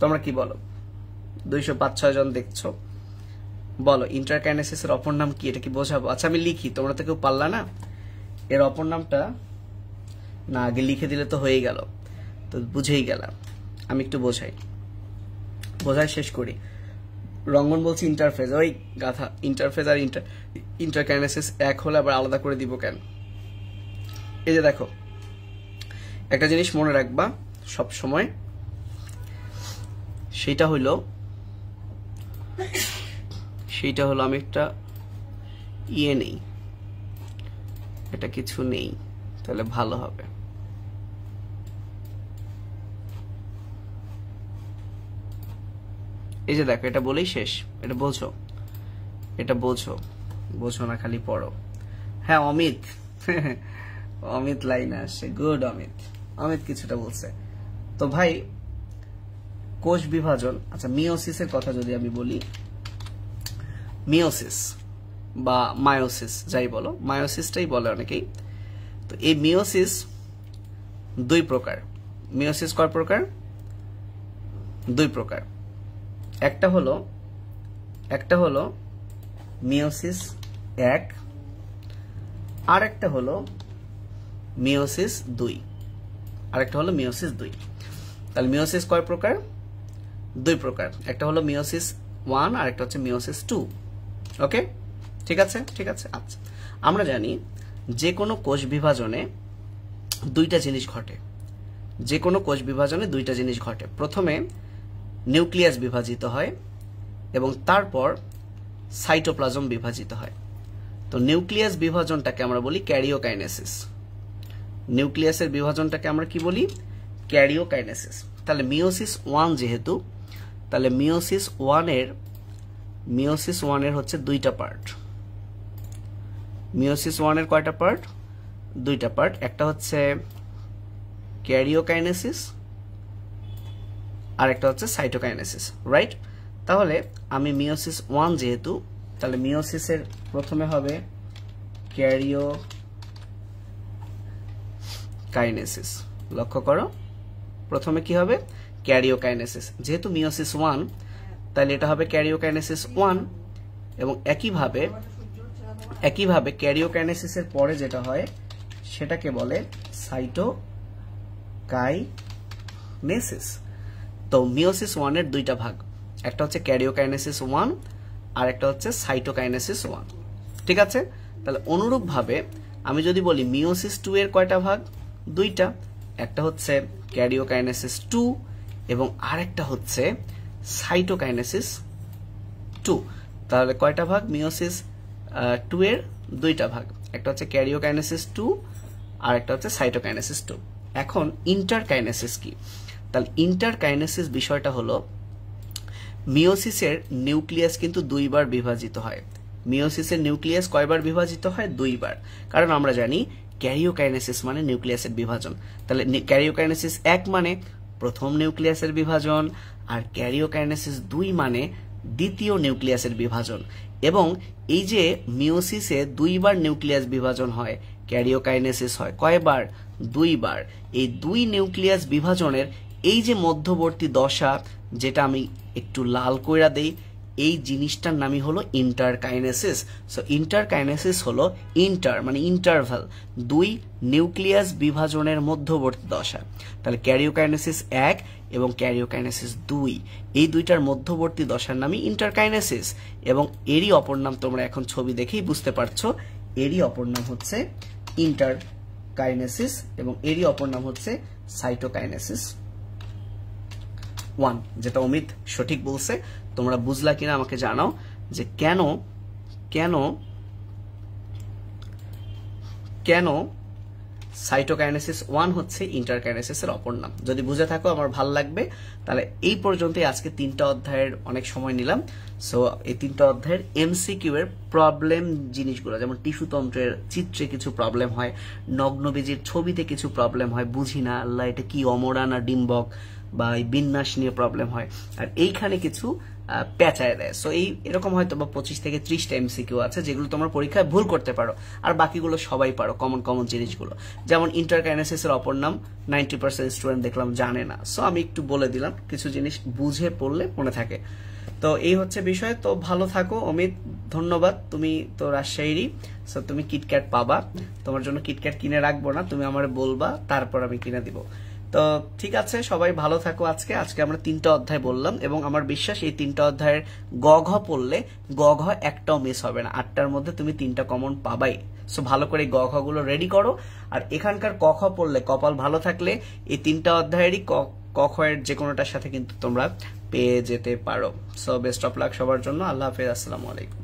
তোমরা কি বলো? 205-6 জন দেখছো, বলো ইন্টারকাইনেসিসের অপর নাম কি, এটা কি বোঝাবো? আচ্ছা আমি লিখি, তোমরা তো কেউ পারলা না। এর অপর নামটা না আগে লিখে দিলে তো হয়েই গেল, তো বুঝেই গেলাম। আমি একটু বোঝাই শেষ করি। রঙ্গন বলছি ইন্টারফেজ, ওই গাথা, ইন্টারফেজ আর ইন্টারকাইনেসিস এক হলে আবার আলাদা করে দিব কেন? এই যে দেখো, একটা জিনিস মনে রাখবা সব সময়, সেইটা হলো আমি একটা নেই, এটা কিছু নেই, তাহলে ভালো হবে। এই যে দেখো, এটা বলেই শেষ। এটা বোঝো না, খালি পড়ো। হ্যাঁ অমিত, অমিত লাইনে আসছে, গুড। অমিত কিছুটা বলছে। তো ভাই কোষ বিভাজন, আচ্ছা মিওসিসের কথা যদি আমি বলি, মিওসিস বা মায়োসিস যাই বলো, মায়োসিসটাই বলে অনেকেই। তো এই মিওসিস 2 প্রকার। মিওসিস কয় প্রকার? 2 প্রকার। একটা হলো মিওসিস 1, আর একটা হলো মিওসিস 2। তাহলে মিওসিস কয় প্রকার? 2 প্রকার। একটা হলো মিওসিস 1 আর একটা হচ্ছে মিওসিস 2। ওকে, ঠিক আছে। আচ্ছা, আমরা জানি যে কোনো কোষ বিভাজনে 2টা জিনিস ঘটে। প্রথমে নিউক্লিয়াস বিভাজিত হয় এবং তারপর সাইটোপ্লাজম বিভাজিত হয়। তো নিউক্লিয়াস বিভাজনটাকে আমরা বলি ক্যারিওকাইনেসিস। নিউক্লিয়াসের বিভাজনটাকে আমরা কি বলি? ক্যারিওকাইনেসিস। তাহলে মিওসিস 1 যেহেতু, তাহলে মিওসিস 1 এর হচ্ছে 2টা পার্ট। মিওসিস 1 এর কয়টা পার্ট? 2টা পার্ট। একটা হচ্ছে ক্যারিওকাইনেসিস আর একটা হচ্ছে সাইটোকাইনেসিস, রাইট? তাহলে আমি মিওসিস 1 যেহেতু, তাহলে মিওসিসের প্রথমে হবে ক্যারিওকাইনেসিস। লক্ষ্য করো, প্রথমে কি হবে? ক্যারিওকাইনেসিস। যেহেতু মিওসিস 1, তাহলে এটা হবে ক্যারিওকাইনেসিস 1। এবং একইভাবে ক্যারিওকাইনেসিসের পরে যেটা হয় সেটাকে বলে সাইটোকাইনেসিস। তো মিওসিস 1 এর 2টা ভাগ, একটা হচ্ছে ক্যারিওকাইনেসিস 1 আর একটা হচ্ছে সাইটোকাইনেসিস 1। ঠিক আছে? তাহলে অনুরূপভাবে আমি যদি বলি মিওসিস 2 এর কয়টা ভাগ? 2টা। একটা হচ্ছে ক্যারিওকাইনেসিস 2 এবং আরেকটা হচ্ছে সাইটোকাইনেসিস 2। তাহলে কয়টা ভাগ? মিওসিস 2 এর 2টা ভাগ, একটা হচ্ছে ক্যারিওকাইনেসিস 2 আর একটা হচ্ছে সাইটোকাইনেসিস 2। এখন ইন্টারকাইনেসিস কি? তাহলে ইন্টারকাইনেসিস বিষয়টা হলো মিওসিসের নিউক্লিয়াস কিন্তু 2 বার বিভাজিত হয়। মিওসিসের নিউক্লিয়াস কয়বার বিভাজিত হয়? 2 বার। কারণ আমরা জানি ক্যারিওকাইনেসিস মানে নিউক্লিয়াসের বিভাজন। তাহলে ক্যারিওকাইনেসিস 1 মানে প্রথম নিউক্লিয়াসের বিভাজন, আর ক্যারিওকাইনেসিস 2 মানে দ্বিতীয় নিউক্লিয়াসের বিভাজন। এবং এই যে মিওসিসে 2 বার নিউক্লিয়াস বিভাজন হয়, ক্যারিওকাইনেসিস হয় কয়বার? 2 বার। এই 2 নিউক্লিয়াস বিভাজনের এই যে মধ্যবর্তী দশা, যেটা আমি একটু লাল কইরা দেই, এই জিনিসটার নামই হলো ইন্টারকাইনেসিস। সো ইন্টারকাইনেসিস হলো ইন্টার মানে ইন্টারভাল, 2 নিউক্লিয়াস বিভাজনের মধ্যবর্তী দশা। তাহলে ক্যারিওকাইনেসিস 1 এবং ক্যারিওকাইনেসিস 2, এই 2টার মধ্যবর্তী দশার নামই ইন্টারকাইনেসিস। এবং এরই অপর নাম তোমরা এখন ছবি দেখেই বুঝতে পারছো, এরই অপর নাম হচ্ছে ইন্টারকাইনেসিস এবং এরই অপর নাম হচ্ছে সাইটোকাইনেসিস 1, যেটা অমিত সঠিক বলছে। তোমরা বুঝলা কিনা আমাকে জানাও, যে কেন কেন কেন সাইটোকাইনেসিস 1 হচ্ছে ইন্টারকাইনেসিসের অপর নাম। যদি বুঝে থাকো আমার ভালো লাগবে। তাহলে এই পর্যন্তই আজকে 3টা অধ্যায়ের অনেক সময় নিলাম। সো এই 3টা অধ্যায়ের এমসিকিউ এর প্রবলেম জিনিসগুলো, যেমন টিস্যুতন্ত্রের চিত্রে কিছু প্রবলেম হয়, নগ্নবীজির ছবিতে কিছু প্রবলেম হয়, বুঝি না আল্লাহ এটা কি অমরা না ডিম্বক, বা এই বিন্যাস নিয়ে প্রবলেম হয়, আর এইখানে কিছু পেঁচায় দেয়। সো এরকম হয়তো বা 25 থেকে 30টা এমসিকিউ আছে যেগুলো তোমরা পরীক্ষায় ভুল করতে পারো, আর বাকিগুলো সবাই পারো, কমন কমন জিনিসগুলো। যেমন ইন্টারকাইনেসিসের অপর নাম 90% স্টুডেন্ট দেখলাম জানে না। সো আমি একটু বলে দিলাম, কিছু জিনিস বুঝে পড়লে মনে থাকে। তো এই হচ্ছে বিষয়। তো ভালো থাকো অমিত, ধন্যবাদ। তুমি তো রাজশাহীরই, সো তুমি কিটক্যাট পাবা। তোমার জন্য কিটক্যাট কিনে রাখবো না, তুমি আমারে বলবা, তারপর আমি কিনে দিব। তো ঠিক আছে, সবাই ভালো থাকো। আজকে আমরা 3টা অধ্যায় বললাম, এবং আমার বিশ্বাস এই 3টা অধ্যায়ের গ ঘ পড়লে গ ঘ একটাও মিস হবে না। 8টার মধ্যে তুমি 3টা কমন পাবাই। সো ভালো করে গ ঘ গুলো রেডি করো। আর এখানকার ক খ পড়লে, কপাল ভালো থাকলে এই 3টা অধ্যায়েরই ক খ এর যে কোনোটার সাথে কিন্তু তোমরা পেয়ে যেতে পারো। সো বেস্ট অফ লাক সবার জন্য। আল্লাহ হাফেজ, আসসালামু আলাইকুম।